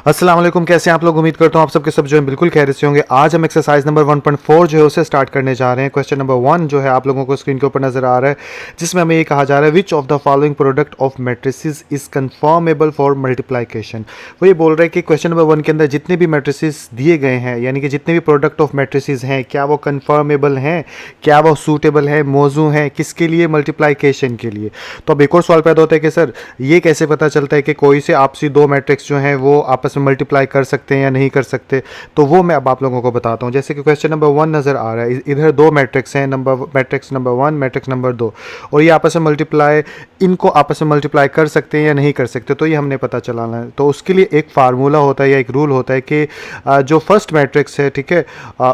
अस्सलाम वालेकुम, कैसे हैं आप लोग। उम्मीद करता हूँ आप सबके सब जो है बिल्कुल खैरियत से होंगे। आज हम एक्सरसाइज नंबर 1.4 जो है उसे स्टार्ट करने जा रहे हैं। क्वेश्चन नंबर 1 जो है आप लोगों को स्क्रीन के ऊपर नजर आ रहा है, जिसमें हमें ये कहा जा रहा है which of the following product of matrices is conformable for multiplication. वो ये बोल रहे हैं कि क्वेश्चन नंबर 1 के अंदर जितने भी मैट्रिसेस दिए गए हैं, यानी कि जितने भी प्रोडक्ट ऑफ मैट्रिसेस हैं, क्या वो कन्फर्मेबल हैं, क्या वो सूटेबल है, मौजू हैं, किसके लिए, मल्टीप्लिकेशन के लिए। तो अब एक और सवाल पैदा होता है कि सर ये कैसे पता चलता है कि कोई से आपसी दो मैट्रिक्स जो हैं वो आपस में मल्टीप्लाई कर सकते हैं या नहीं कर सकते। तो वो मैं अब आप लोगों को बताता हूँ। जैसे कि क्वेश्चन नंबर 1 नज़र आ रहा है, इधर दो मैट्रिक्स हैं, मैट्रिक्स नंबर 1, मैट्रिक्स नंबर 2, और ये आपस में इनको आपस में मल्टीप्लाई कर सकते हैं या नहीं कर सकते। तो ये हमने पता चलाना है। तो उसके लिए एक फार्मूला होता है या एक रूल होता है कि जो फर्स्ट मैट्रिक्स है, ठीक है,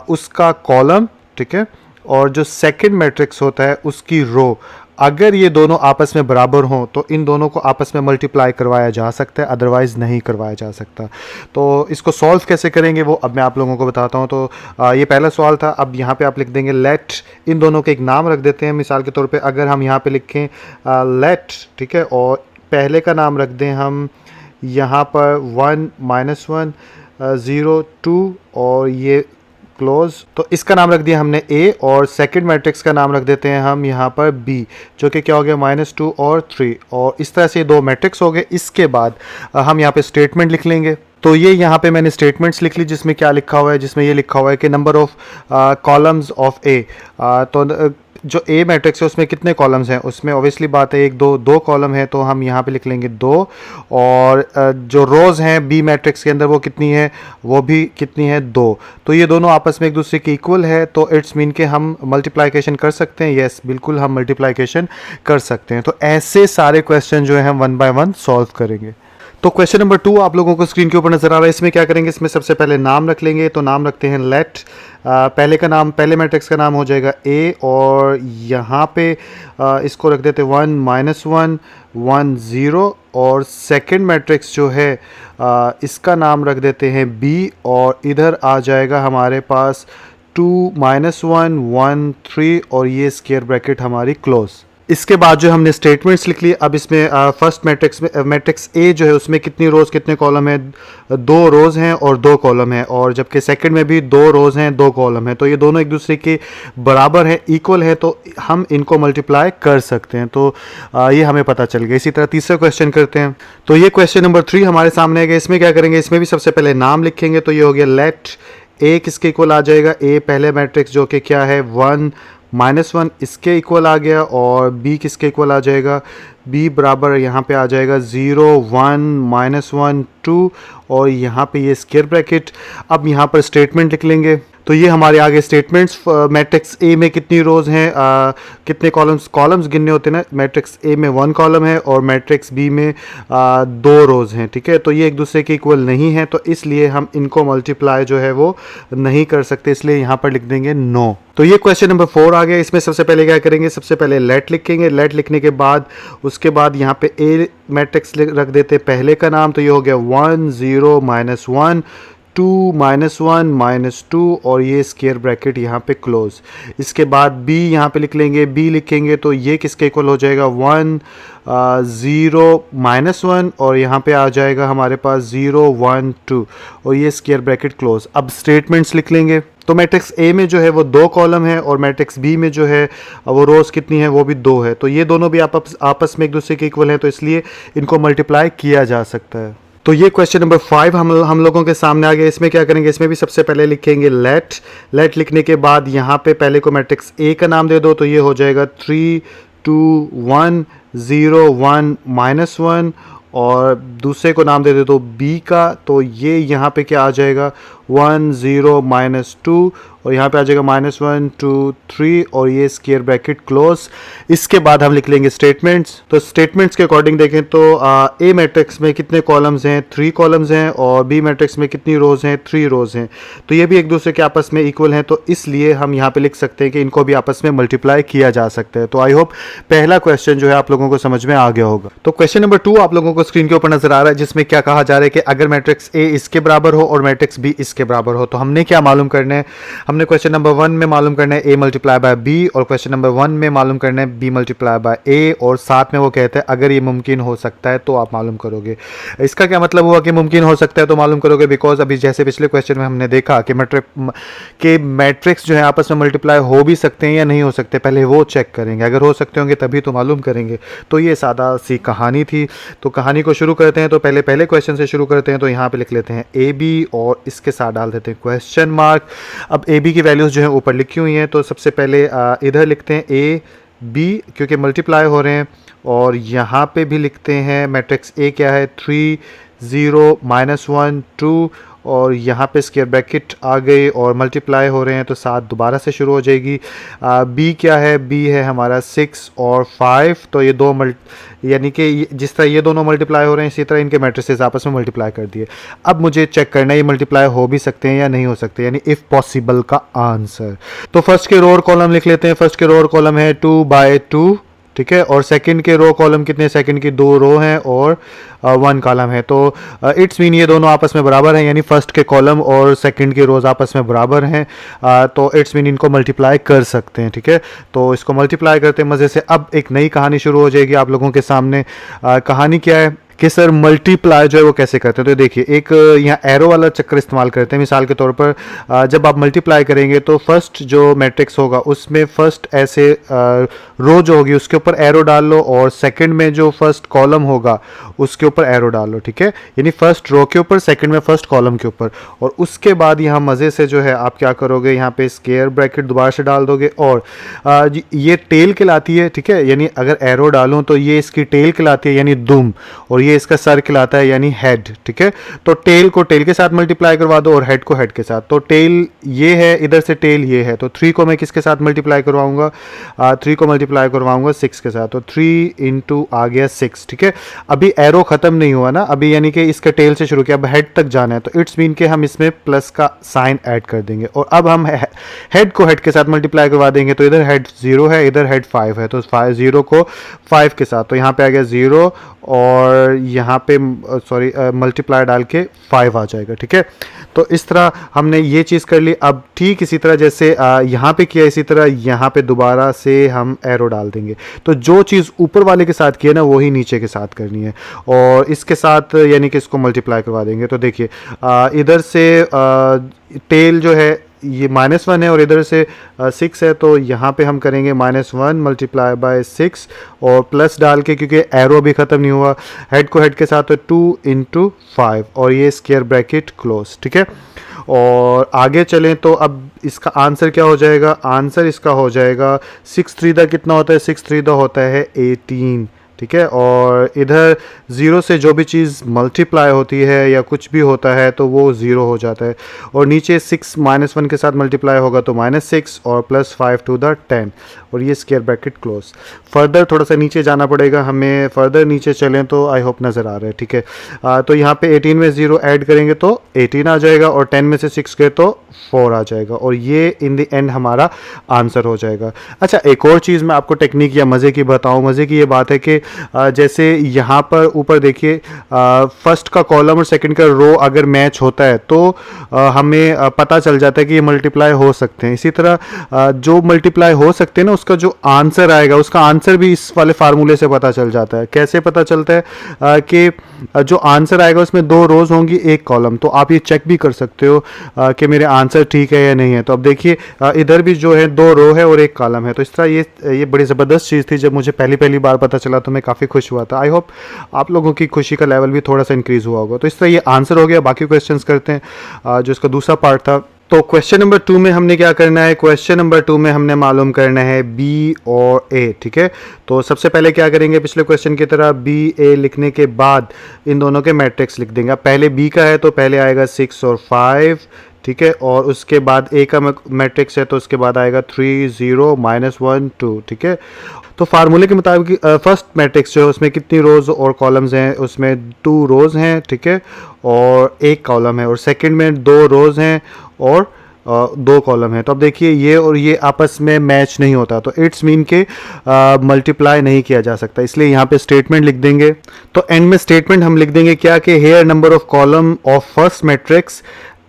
उसका कॉलम, ठीक है, और जो सेकेंड मैट्रिक्स होता है उसकी रो, अगर ये दोनों आपस में बराबर हों तो इन दोनों को आपस में मल्टीप्लाई करवाया जा सकता है, अदरवाइज़ नहीं करवाया जा सकता। तो इसको सॉल्व कैसे करेंगे वो अब मैं आप लोगों को बताता हूँ। तो ये पहला सवाल था। अब यहाँ पे आप लिख देंगे लेट, इन दोनों के एक नाम रख देते हैं। मिसाल के तौर पे अगर हम यहाँ पे लिखें लेट, ठीक है, और पहले का नाम रख दें हम यहाँ पर 1 -1 0 2 और ये क्लोज, तो इसका नाम रख दिया हमने ए, और सेकंड मैट्रिक्स का नाम रख देते हैं हम यहाँ पर बी, जो कि क्या हो गया -2 और 3, और इस तरह से दो मैट्रिक्स हो गए। इसके बाद हम यहाँ पे स्टेटमेंट लिख लेंगे। तो ये यहाँ पे मैंने स्टेटमेंट्स लिख ली, जिसमें क्या लिखा हुआ है, जिसमें ये लिखा हुआ है कि नंबर ऑफ कॉलम्स ऑफ ए। तो जो ए मैट्रिक्स है उसमें कितने कॉलम्स हैं, उसमें ऑब्वियसली बात है एक दो कॉलम है, तो हम यहाँ पे लिख लेंगे 2, और जो रोज़ हैं बी मैट्रिक्स के अंदर वो कितनी है, वो भी कितनी है, 2। तो ये दोनों आपस में एक दूसरे के इक्वल है, तो इट्स मीन के हम मल्टीप्लिकेशन कर सकते हैं। यस, बिल्कुल हम मल्टीप्लिकेशन कर सकते हैं। तो ऐसे सारे क्वेश्चन जो है हम 1 बाय 1 सॉल्व करेंगे। तो क्वेश्चन नंबर 2 आप लोगों को स्क्रीन के ऊपर नजर आ रहा है। इसमें क्या करेंगे, इसमें सबसे पहले नाम रख लेंगे। तो नाम रखते हैं लेट, पहले मैट्रिक्स का नाम हो जाएगा ए, और यहाँ पे इसको रख देते 1 -1 1 0, और सेकंड मैट्रिक्स जो है इसका नाम रख देते हैं बी, और इधर आ जाएगा हमारे पास 2 -1 1 3, और ये स्क्वायर ब्रैकेट हमारी क्लोज। इसके बाद जो हमने स्टेटमेंट्स लिख लिए। अब इसमें फर्स्ट मैट्रिक्स ए जो है उसमें कितनी रोज़ कितने कॉलम है, 2 रोज़ हैं और 2 कॉलम है, और जबकि सेकंड में भी 2 रोज़ हैं 2 कॉलम है। तो ये दोनों एक दूसरे के बराबर हैं, इक्वल है, तो हम इनको मल्टीप्लाई कर सकते हैं। तो ये हमें पता चल गया। इसी तरह तीसरा क्वेश्चन करते हैं। तो ये क्वेश्चन नंबर 3 हमारे सामने है। इसमें क्या करेंगे, इसमें भी सबसे पहले नाम लिखेंगे। तो ये हो गया लेट ए, किसके इक्वल आ जाएगा, ए पहले मैट्रिक्स जो कि क्या है 1 -1 इसके इक्वल आ गया, और बी किसके इक्वल आ जाएगा, बी बराबर यहाँ पे आ जाएगा 0 1 -1 2, और यहाँ पे ये स्क्वायर ब्रैकेट। अब यहाँ पर स्टेटमेंट लिख लेंगे। तो ये हमारे आगे स्टेटमेंट्स, मैट्रिक्स ए में कितनी रोज़ हैं, कितने कॉलम्स गिनने होते हैं ना। मैट्रिक्स ए में 1 कॉलम है और मैट्रिक्स बी में 2 रोज़ हैं, ठीक है। तो ये एक दूसरे के इक्वल नहीं है, तो इसलिए हम इनको मल्टीप्लाई जो है वो नहीं कर सकते, इसलिए यहाँ पर लिख देंगे नो। तो ये क्वेश्चन नंबर 4 आ गया। इसमें सबसे पहले क्या करेंगे, सबसे पहले लेट लिखेंगे। लेट लिखने के बाद उसके बाद यहाँ पे ए मैट्रिक्स रख देते पहले का नाम। तो ये हो गया 1 0 -1 2 -1 -2, और ये स्क्वायर ब्रैकेट यहाँ पे क्लोज। इसके बाद बी यहाँ पे लिख लेंगे। बी लिखेंगे तो ये किसके इक्वल हो जाएगा, 1 0 -1, और यहाँ पे आ जाएगा हमारे पास 0 1 2, और ये स्क्वायर ब्रैकेट क्लोज। अब स्टेटमेंट्स लिख लेंगे। तो मैट्रिक्स ए में जो है वो 2 कॉलम है, और मैट्रिक्स बी में जो है वो रोज़ कितनी है, वो भी 2 है। तो ये दोनों भी आपस में एक दूसरे के इक्वल हैं, तो इसलिए इनको मल्टीप्लाई किया जा सकता है। तो ये क्वेश्चन नंबर 5 हम लोगों के सामने आ गया। इसमें क्या करेंगे, इसमें भी सबसे पहले लिखेंगे लेट लिखने के बाद यहाँ पे पहले को मैट्रिक्स ए का नाम दे दो। तो ये हो जाएगा 3 2 1 0 1 -1, और दूसरे को नाम दे दो बी का। तो ये यहाँ पे क्या आ जाएगा 1 0 -2, और यहाँ पे आ जाएगा -1 2 3, और ये स्क्वायर ब्रैकेट क्लोज। इसके बाद हम लिख लेंगे स्टेटमेंट्स। तो स्टेटमेंट्स के अकॉर्डिंग देखें तो ए मैट्रिक्स में कितने कॉलम्स हैं, 3 कॉलम्स हैं, और बी मैट्रिक्स में कितनी रोज़ हैं, 3 रोज़ हैं। तो ये भी एक दूसरे के आपस में इक्वल हैं, तो इसलिए हम यहाँ पे लिख सकते हैं कि इनको भी आपस में मल्टीप्लाई किया जा सकता है। तो आई होप पहला क्वेश्चन जो है आप लोगों को समझ में आ गया होगा। तो क्वेश्चन नंबर 2 आप लोगों को स्क्रीन के ऊपर नजर आ रहा है, जिसमें क्या कहा जा रहा है कि अगर मैट्रिक्स ए इसके बराबर हो और मैट्रिक्स बी इसके बराबर हो, तो हमने क्या मालूम करना है, हमने क्वेश्चन नंबर 1 में मालूम करना है a मल्टीप्लाई बाय b, और क्वेश्चन नंबर 1 में मालूम करना है b मल्टीप्लाई बाय a, और साथ में वो कहते हैं अगर ये मुमकिन हो सकता है तो आप मालूम करोगे। इसका क्या मतलब हुआ कि मुमकिन हो सकता है तो मालूम करोगे, बिकॉज अभी जैसे पिछले क्वेश्चन में हमने देखा कि मैट्रिक्स जो है आपस में मल्टीप्लाई हो भी सकते हैं या नहीं हो सकते, पहले वो चेक करेंगे, अगर हो सकते होंगे तभी तो मालूम करेंगे। तो ये सादा सी कहानी थी। तो कहानी को शुरू करते हैं, तो पहले क्वेश्चन से शुरू करते हैं। तो यहाँ पे लिख लेते हैं ए बी और इसके साथ डाल देते हैं क्वेश्चन मार्क। अब ए बी की वैल्यूज़ जो है ऊपर लिखी हुई हैं, तो सबसे पहले इधर लिखते हैं ए बी क्योंकि मल्टीप्लाई हो रहे हैं, और यहाँ पे भी लिखते हैं मैट्रिक्स ए क्या है 3 0 -1 2, और यहाँ पे स्क्वायर ब्रैकेट आ गई और मल्टीप्लाई हो रहे हैं तो 7 दोबारा से शुरू हो जाएगी। बी क्या है, बी है हमारा 6 और 5, तो ये दो यानी कि जिस तरह ये दोनों मल्टीप्लाई हो रहे हैं इसी तरह इनके मैट्रिसेस आपस में मल्टीप्लाई कर दिए। अब मुझे चेक करना है ये मल्टीप्लाई हो भी सकते हैं या नहीं हो सकते, यानी इफ़ पॉसिबल का आंसर। तो फर्स्ट के रो और कॉलम लिख लेते हैं। फर्स्ट के रो और कॉलम है 2 बाय 2, ठीक है, और सेकंड के रो कॉलम कितने, सेकंड की 2 रो हैं और 1 कॉलम है। तो इट्स मीन ये दोनों आपस में बराबर हैं, यानी फर्स्ट के कॉलम और सेकंड के रोज आपस में बराबर हैं। तो इट्स मीन इनको मल्टीप्लाई कर सकते हैं, ठीक है। तो इसको मल्टीप्लाई करते हैं मज़े से। अब एक नई कहानी शुरू हो जाएगी आप लोगों के सामने। कहानी क्या है कि सर मल्टीप्लाई जो है वो कैसे करते हैं। तो देखिए एक यहाँ एरो वाला चक्कर इस्तेमाल करते हैं। मिसाल के तौर पर जब आप मल्टीप्लाई करेंगे तो फर्स्ट जो मैट्रिक्स होगा उसमें फर्स्ट ऐसे रो जो होगी उसके ऊपर एरो डाल लो, और सेकंड में जो फर्स्ट कॉलम होगा उसके ऊपर एरो डाल लो, ठीक है। यानी फर्स्ट रो के ऊपर, सेकंड में फर्स्ट कॉलम के ऊपर, और उसके बाद यहाँ मज़े से जो है आप क्या करोगे, यहाँ पे स्क्वायर ब्रैकेट दोबारा से डाल दोगे, और ये टेल कहलाती है, ठीक है। यानी अगर एरो डालूँ तो ये इसकी टेल कहलाती है यानी दुम, और ये इसका सर कहलाता है यानी हेड, ठीक है। तो टेल को टेल के साथ मल्टीप्लाई करवा दो और हेड को हेड के साथ। तो टेल ये है, इधर से टेल ये है, तो 3 को मैं किसके साथ मल्टीप्लाई करवाऊंगा, 3 को मल्टीप्लाई करवाऊंगा 6 के साथ। तो 3 इंटू आ गया 6, ठीक है। अभी एरो खत्म नहीं हुआ ना, अभी यानी कि इसके टेल से शुरू किया, अब हेड तक जाना है, तो इट्स मीन के हम इसमें प्लस का साइन ऐड कर देंगे, और अब हम हेड को हेड के साथ मल्टीप्लाई करवा देंगे। तो इधर हेड 0 है, इधर हेड 5 है, तो 0 को 5 के साथ, तो यहाँ पे आ गया 0 और यहाँ पे सॉरी मल्टीप्लाई डाल के 5 आ जाएगा, ठीक है। तो इस तरह हमने ये चीज़ कर ली। अब ठीक इसी तरह जैसे यहाँ पे किया, इसी तरह यहाँ पे दोबारा से हम एरो डाल देंगे। तो जो चीज़ ऊपर वाले के साथ किया ना वही नीचे के साथ करनी है, और इसके साथ यानी कि इसको मल्टीप्लाई करवा देंगे। तो देखिए इधर से टेल जो है ये -1 है और इधर से 6 है, तो यहाँ पे हम करेंगे -1 मल्टीप्लाई बाय 6 और प्लस डाल के, क्योंकि एरो भी ख़त्म नहीं हुआ, हेड को हेड के साथ, तो 2 इंटू 5 और ये स्क्वायर ब्रैकेट क्लोज, ठीक है। और आगे चलें तो अब इसका आंसर क्या हो जाएगा, आंसर इसका हो जाएगा 6 3 कितना होता है, 6 3 होता है 18, ठीक है। और इधर 0 से जो भी चीज़ मल्टीप्लाई होती है या कुछ भी होता है तो वो 0 हो जाता है, और नीचे 6 -1 के साथ मल्टीप्लाई होगा तो -6 और +5 टू द 10, और ये स्क्वायर ब्रैकेट क्लोज। फर्दर थोड़ा सा नीचे जाना पड़ेगा हमें, फर्दर नीचे चलें तो आई होप नज़र आ रहा है, ठीक है। तो यहाँ पे 18 में 0 ऐड करेंगे तो 18 आ जाएगा, और 10 में से 6 गए तो 4 आ जाएगा, और ये इन द एंड हमारा आंसर हो जाएगा। अच्छा, एक और चीज़ मैं आपको टेक्निक या मज़े की बताऊँ। मज़े की ये बात है कि जैसे यहाँ पर ऊपर देखिए फर्स्ट का कॉलम और सेकंड का रो अगर मैच होता है तो हमें पता चल जाता है कि ये मल्टीप्लाई हो सकते हैं। इसी तरह जो मल्टीप्लाई हो सकते हैं ना उसका जो आंसर आएगा उसका आंसर भी इस वाले फार्मूले से पता चल जाता है। कैसे पता चलता है कि जो आंसर आएगा उसमें 2 रोज होंगी 1 कॉलम, तो आप ये चेक भी कर सकते हो कि मेरे आंसर ठीक है या नहीं है। तो अब देखिए इधर भी जो है 2 रो है और 1 कॉलम है। तो इस तरह ये बड़ी ज़बरदस्त चीज़ थी। जब मुझे पहली बार पता चला तो मैं काफ़ी खुश हुआ था। आई होप आप लोगों की खुशी का लेवल भी थोड़ा सा इंक्रीज़ हुआ होगा। तो इस तरह ये आंसर हो गया। बाकी क्वेश्चंस करते हैं जो इसका दूसरा पार्ट था। तो क्वेश्चन नंबर 2 में हमने क्या करना है, क्वेश्चन नंबर 2 में हमने मालूम करना है बी और ए, ठीक है। तो सबसे पहले क्या करेंगे, पिछले क्वेश्चन की तरह बी ए लिखने के बाद इन दोनों के मैट्रिक्स लिख देंगे। पहले बी का है तो पहले आएगा 6 और 5, ठीक है, और उसके बाद ए का मैट्रिक्स है तो उसके बाद आएगा 3 0 -1 2, ठीक है। तो फार्मूले के मुताबिक फर्स्ट मैट्रिक्स जो है उसमें कितनी रोज़ और कॉलम्स हैं, उसमें 2 रोज़ हैं, ठीक है, और 1 कॉलम है, और सेकंड में 2 रोज़ हैं और 2 कॉलम है। तो अब देखिए ये और ये आपस में मैच नहीं होता, तो इट्स मीन के मल्टीप्लाई नहीं किया जा सकता, इसलिए यहाँ पे स्टेटमेंट लिख देंगे। तो एंड में स्टेटमेंट हम लिख देंगे क्या कि here number of column of first matrix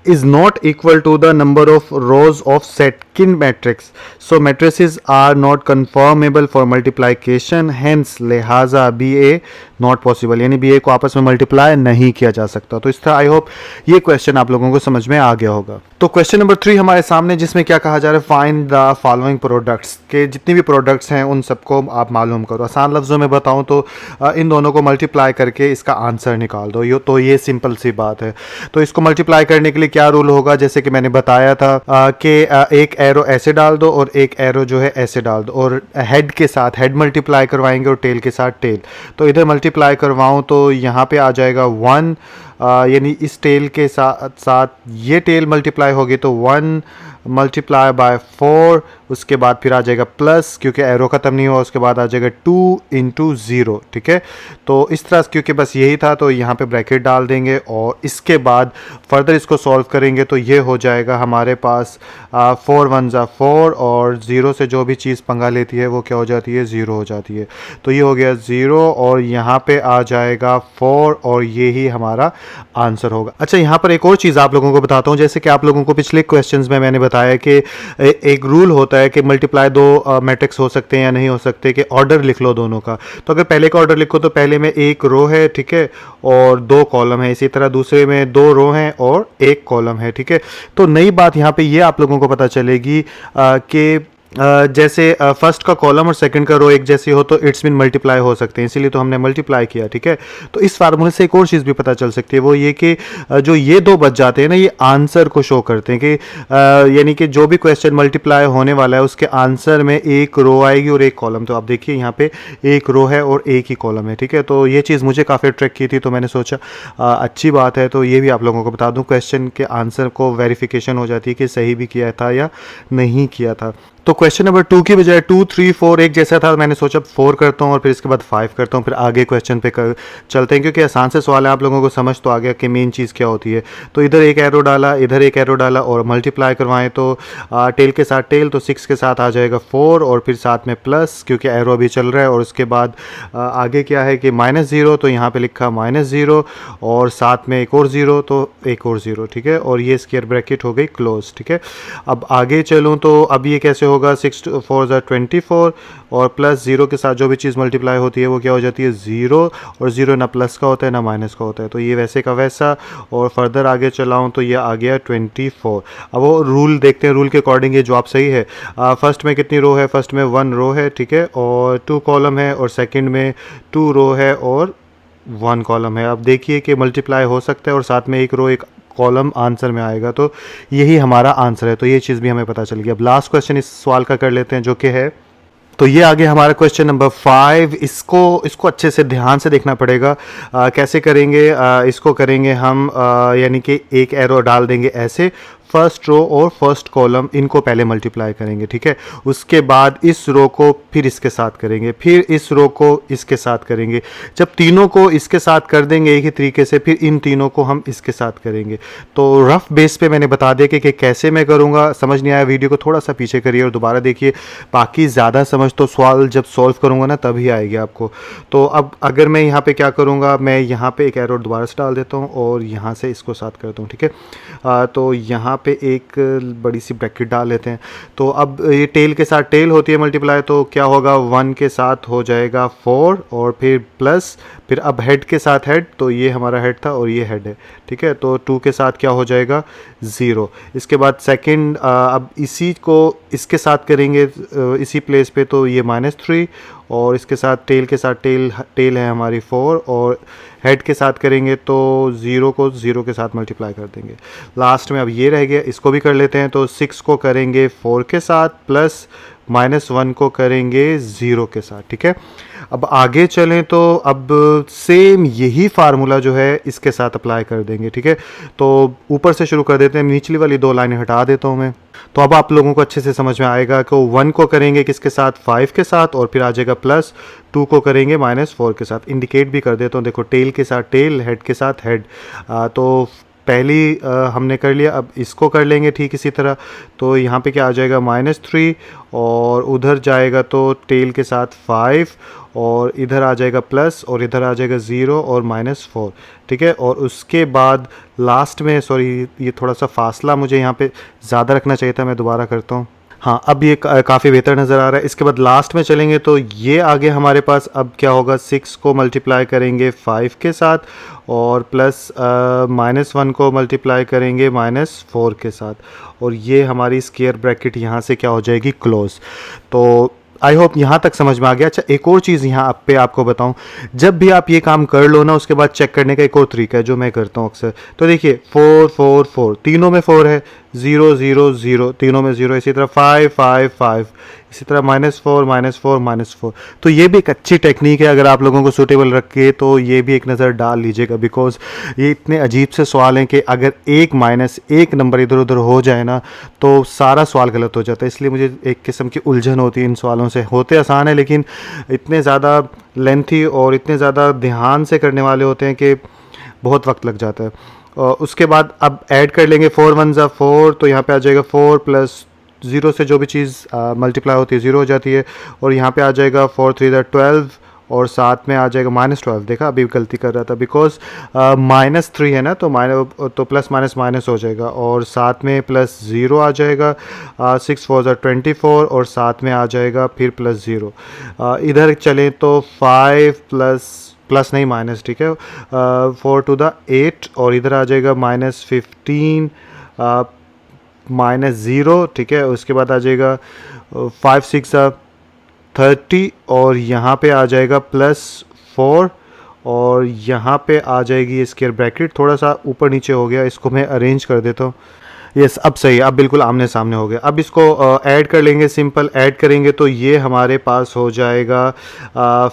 is not equal to the number of rows of second matrix. So matrices are not conformable for multiplication, hence लिहाजा बी ए नॉट पॉसिबल, यानी B ए को आपस में multiply नहीं किया जा सकता। तो इस तरह आई होप ये क्वेश्चन आप लोगों को समझ में आ गया होगा। तो क्वेश्चन नंबर 3 हमारे सामने, जिसमें क्या कहा जा रहा है, फाइंड द फॉलोइंग प्रोडक्ट्स, के जितनी भी प्रोडक्ट्स हैं उन सबको आप मालूम करो। आसान लफ्ज़ों में बताऊं तो इन दोनों को मल्टीप्लाई करके इसका आंसर निकाल दो। तो ये सिंपल सी बात है। तो इसको मल्टीप्लाई करने के लिए क्या रूल होगा, जैसे कि मैंने बताया था कि एक एरो ऐसे डाल दो और एक एरो जो है ऐसे डाल दो, और हेड के साथ हेड मल्टीप्लाई करवाएंगे और टेल के साथ टेल। तो इधर मल्टीप्लाई करवाऊँ तो यहाँ पे आ जाएगा 1, यानी इस टेल के साथ साथ ये टेल मल्टीप्लाई होगी तो 1 मल्टीप्लाई बाय 4, उसके बाद फिर आ जाएगा प्लस, क्योंकि एरो ख़त्म नहीं हुआ, उसके बाद आ जाएगा 2 इंटू 0। ठीक है, तो इस तरह क्योंकि बस यही था तो यहाँ पे ब्रैकेट डाल देंगे और इसके बाद फर्दर इसको सॉल्व करेंगे तो ये हो जाएगा हमारे पास 4 1 ज़ा 4, और 0 से जो भी चीज़ पंगा लेती है वो क्या हो जाती है, 0 हो जाती है। तो ये हो गया 0 और यहाँ पे आ जाएगा 4 और ये ही हमारा आंसर होगा। अच्छा, यहाँ पर एक और चीज़ आप लोगों को बताता हूँ। जैसे कि आप लोगों को पिछले क्वेश्चंस में मैंने बताया कि एक रूल होता है कि मल्टीप्लाई दो मैट्रिक्स हो सकते हैं या नहीं हो सकते, कि ऑर्डर लिख लो दोनों का। तो अगर पहले का ऑर्डर लिखो तो पहले में एक रो है, ठीक है, और 2 कॉलम है। इसी तरह दूसरे में 2 रो हैं और 1 कॉलम है। ठीक है, तो नई बात यहाँ पे ये आप लोगों को पता चलेगी कि जैसे फर्स्ट का कॉलम और सेकंड का रो एक जैसी हो तो इट्स मीन मल्टीप्लाई हो सकते हैं, इसीलिए तो हमने मल्टीप्लाई किया। ठीक है, तो इस फार्मूले से एक और चीज़ भी पता चल सकती है, वो ये कि जो ये 2 बच जाते हैं ना, ये आंसर को शो करते हैं कि यानी कि जो भी क्वेश्चन मल्टीप्लाई होने वाला है उसके आंसर में एक रो आएगी और एक कॉलम। तो आप देखिए यहाँ पे एक रो है और एक ही कॉलम है। ठीक है, तो ये चीज़ मुझे काफ़ी अट्रैक्ट की थी, तो मैंने सोचा अच्छी बात है, तो ये भी आप लोगों को बता दूँ। क्वेश्चन के आंसर को वेरिफिकेशन हो जाती है कि सही भी किया था या नहीं किया था। तो क्वेश्चन नंबर 2 की बजाय 2 3 4 एक जैसा था, मैंने सोचा 4 करता हूँ और फिर इसके बाद 5 करता हूँ, फिर आगे क्वेश्चन पे चलते हैं, क्योंकि आसान से सवाल है, आप लोगों को समझ तो आ गया कि मेन चीज़ क्या होती है। तो इधर एक एरो डाला, इधर एक एरो डाला और मल्टीप्लाई करवाएं तो टेल के साथ टेल, तो 6 के साथ आ जाएगा 4 और फिर साथ में प्लस, क्योंकि एरो अभी चल रहा है, और उसके बाद आगे क्या है कि -0, तो यहाँ पर लिखा -0 और साथ में एक और 0, तो एक और 0। ठीक है, और ये स्क्वायर ब्रैकेट हो गई क्लोज। ठीक है, अब आगे चलूँ तो अब ये कैसे होगा, 6 4 ज़ा 24 और प्लस 0 के साथ जो भी चीज़ मल्टीप्लाई होती है वो क्या हो जाती है, 0, और 0 ना प्लस का होता है ना माइनस का होता है, तो ये वैसे का वैसा। और फर्दर आगे चलाऊँ तो ये आ गया 24। अब वो रूल देखते हैं, रूल के अकॉर्डिंग ये जवाब सही है। फर्स्ट में कितनी रो है, फर्स्ट में 1 रो है, ठीक है, और 2 कॉलम है, और सेकेंड में 2 रो है और 1 कॉलम है। अब देखिए कि मल्टीप्लाई हो सकता है और साथ में एक रो एक कॉलम आंसर में आएगा, तो यही हमारा आंसर है। तो ये चीज़ भी हमें पता चल गई। अब लास्ट क्वेश्चन इस सवाल का कर लेते हैं, जो कि है, तो ये आगे हमारा क्वेश्चन नंबर 5। इसको अच्छे से ध्यान से देखना पड़ेगा। कैसे करेंगे, इसको करेंगे हम यानी कि एक एरो डाल देंगे ऐसे, फर्स्ट रो और फर्स्ट कॉलम इनको पहले मल्टीप्लाई करेंगे। ठीक है, उसके बाद इस रो को फिर इसके साथ करेंगे, फिर इस रो को इसके साथ करेंगे। जब तीनों को इसके साथ कर देंगे एक ही तरीके से, फिर इन तीनों को हम इसके साथ करेंगे। तो रफ बेस पे मैंने बता दिया कि कैसे मैं करूँगा। समझ नहीं आया, वीडियो को थोड़ा सा पीछे करिए और दोबारा देखिए। बाकी ज़्यादा समझ तो सवाल जब सॉल्व करूँगा ना तभी आएगी आपको। तो अब अगर मैं यहाँ पर क्या करूँगा, मैं यहाँ पर एक एरो दोबारा से डाल देता हूँ और यहाँ से इसको साथ करता हूँ। ठीक है, तो यहाँ पे एक बड़ी सी ब्रैकेट डाल लेते हैं। तो अब ये टेल के साथ टेल होती है मल्टीप्लाई, तो क्या होगा, 1 के साथ हो जाएगा 4 और फिर प्लस, फिर अब हेड के साथ हेड, तो ये हमारा हेड था और ये हेड है। ठीक है, तो 2 के साथ क्या हो जाएगा, 0। इसके बाद सेकंड, अब इसी को इसके साथ करेंगे इसी प्लेस पे, तो ये -3, और इसके साथ टेल के साथ टेल है हमारी 4, और हेड के साथ करेंगे तो 0 को 0 के साथ मल्टीप्लाई कर देंगे। लास्ट में अब ये रह गया, इसको भी कर लेते हैं। तो 6 को करेंगे 4 के साथ, प्लस -1 को करेंगे 0 के साथ। ठीक है, अब आगे चलें तो अब सेम यही फार्मूला जो है इसके साथ अप्लाई कर देंगे। ठीक है, तो ऊपर से शुरू कर देते हैं, निचली वाली 2 लाइनें हटा देता हूँ मैं। तो अब आप लोगों को अच्छे से समझ में आएगा कि 1 को करेंगे किसके साथ, 5 के साथ, और फिर आ जाएगा प्लस, 2 को करेंगे -4 के साथ। इंडिकेट भी कर देता हूँ, देखो टेल के साथ टेल, हेड के साथ हेड। तो पहली हमने कर लिया, अब इसको कर लेंगे ठीक इसी तरह। तो यहाँ पे क्या आ जाएगा -3 और उधर जाएगा तो टेल के साथ 5 और इधर आ जाएगा प्लस और इधर आ जाएगा 0 और -4, ठीक है। और उसके बाद लास्ट में, सॉरी ये थोड़ा सा फासला मुझे यहाँ पे ज़्यादा रखना चाहिए था, मैं दोबारा करता हूँ। हाँ, अब ये काफ़ी बेहतर नज़र आ रहा है। इसके बाद लास्ट में चलेंगे तो ये आगे हमारे पास अब क्या होगा, 6 को मल्टीप्लाई करेंगे 5 के साथ और प्लस -1 को मल्टीप्लाई करेंगे -4 के साथ और ये हमारी स्क्वायर ब्रैकेट यहाँ से क्या हो जाएगी, क्लोज। तो आई होप यहाँ तक समझ में आ गया। अच्छा, एक और चीज़ यहाँ पे आपको बताऊँ, जब भी आप ये काम कर लो ना, उसके बाद चेक करने का एक और तरीका है जो मैं करता हूँ अक्सर। तो देखिए 4 4 4 तीनों में 4 है, 0 0 0 तीनों में 0, इसी तरह 5 5 5, इसी तरह -4 -4 -4। तो ये भी एक अच्छी टेक्निक है, अगर आप लोगों को सूटेबल रखे तो ये भी एक नज़र डाल लीजिएगा, बिकॉज ये इतने अजीब से सवाल हैं कि अगर एक नंबर इधर उधर हो जाए ना तो सारा सवाल गलत हो जाता है। इसलिए मुझे एक किस्म की उलझन होती है इन सवालों से। होते आसान है लेकिन इतने ज़्यादा लेंथी और इतने ज़्यादा ध्यान से करने वाले होते हैं कि बहुत वक्त लग जाता है। और उसके बाद अब ऐड कर लेंगे, 4 1 ज़ा 4, तो यहाँ पे आ जाएगा 4 प्लस 0 से जो भी चीज़ मल्टीप्लाई होती है 0 हो जाती है और यहाँ पे आ जाएगा 4 3 ज़ा 12 और साथ में आ जाएगा -12। देखा, अभी गलती कर रहा था, बिकॉज -3 है ना, तो प्लस माइनस माइनस हो जाएगा और साथ में प्लस 0 आ जाएगा। 6 4 ज़ा 24 और साथ में आ जाएगा फिर प्लस 0। इधर चलें तो 5 प्लस नहीं माइनस, ठीक है, 4 2 ज़ा 8 और इधर आ जाएगा -15 -0, ठीक है। उसके बाद आ जाएगा 5 6 ज़ा 30 और यहाँ पे आ जाएगा +4 और यहाँ पे आ जाएगी स्क्वायर ब्रैकेट। थोड़ा सा ऊपर नीचे हो गया, इसको मैं अरेंज कर देता हूँ। यस, अब सही है, अब बिल्कुल आमने सामने हो गया। अब इसको ऐड कर लेंगे, सिंपल ऐड करेंगे तो ये हमारे पास हो जाएगा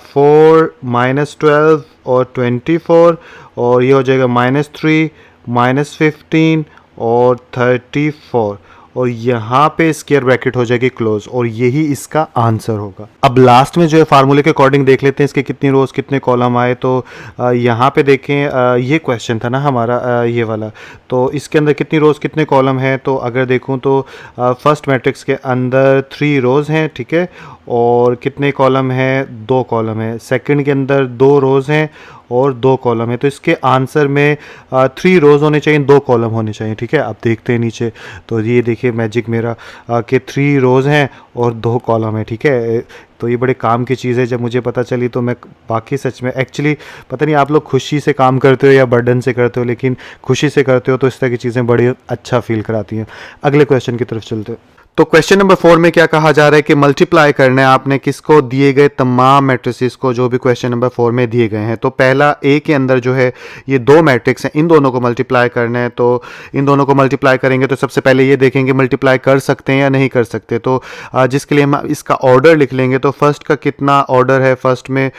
4 -12 और 24 और ये हो जाएगा -3 -15 और 34 और यहाँ पे स्क्वायर ब्रैकेट हो जाएगी क्लोज और यही इसका आंसर होगा। अब लास्ट में जो है फार्मूले के अकॉर्डिंग देख लेते हैं इसके कितनी रोज कितने कॉलम आए। तो यहाँ पे देखें, ये क्वेश्चन था ना हमारा ये वाला, तो इसके अंदर कितनी रोज कितने कॉलम हैं। तो अगर देखूँ तो फर्स्ट मैट्रिक्स के अंदर 3 रोज़ हैं, ठीक है, और कितने कॉलम हैं, 2 कॉलम है। सेकंड के अंदर 2 रोज़ हैं और 2 कॉलम है। तो इसके आंसर में 3 रोज़ होने चाहिए, 2 कॉलम होने चाहिए, ठीक है। अब देखते हैं नीचे, तो ये देखिए मैजिक मेरा कि 3 रोज़ हैं और 2 कॉलम है, ठीक है। तो ये बड़े काम की चीज़ है, जब मुझे पता चली तो मैं बाकी सच में एक्चुअली पता नहीं आप लोग खुशी से काम करते हो या बर्डन से करते हो, लेकिन खुशी से करते हो तो इस तरह की चीज़ें बड़ी अच्छा फील कराती हैं। अगले क्वेश्चन की तरफ चलते हैं। तो क्वेश्चन नंबर 4 में क्या कहा जा रहा है कि मल्टीप्लाई करना है आपने किसको, दिए गए तमाम मैट्रिसेस को जो भी क्वेश्चन नंबर 4 में दिए गए हैं। तो पहला ए के अंदर जो है ये 2 मैट्रिक्स हैं, इन दोनों को मल्टीप्लाई करना है। तो इन दोनों को मल्टीप्लाई करेंगे तो सबसे पहले ये देखेंगे मल्टीप्लाई कर सकते हैं या नहीं कर सकते। तो जिसके लिए हम इसका ऑर्डर लिख लेंगे। तो फर्स्ट का कितना ऑर्डर है, फर्स्ट में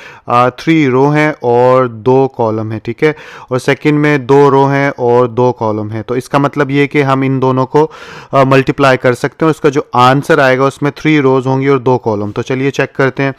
3 रो हैं और 2 कॉलम है, ठीक है, और सेकेंड में 2 रो हैं और 2 कॉलम है। तो इसका मतलब ये कि हम इन दोनों को मल्टीप्लाई कर सकते हैं। जो आंसर आएगा उसमें 3 रोज होंगी और 2 कॉलम। तो चलिए चेक करते हैं।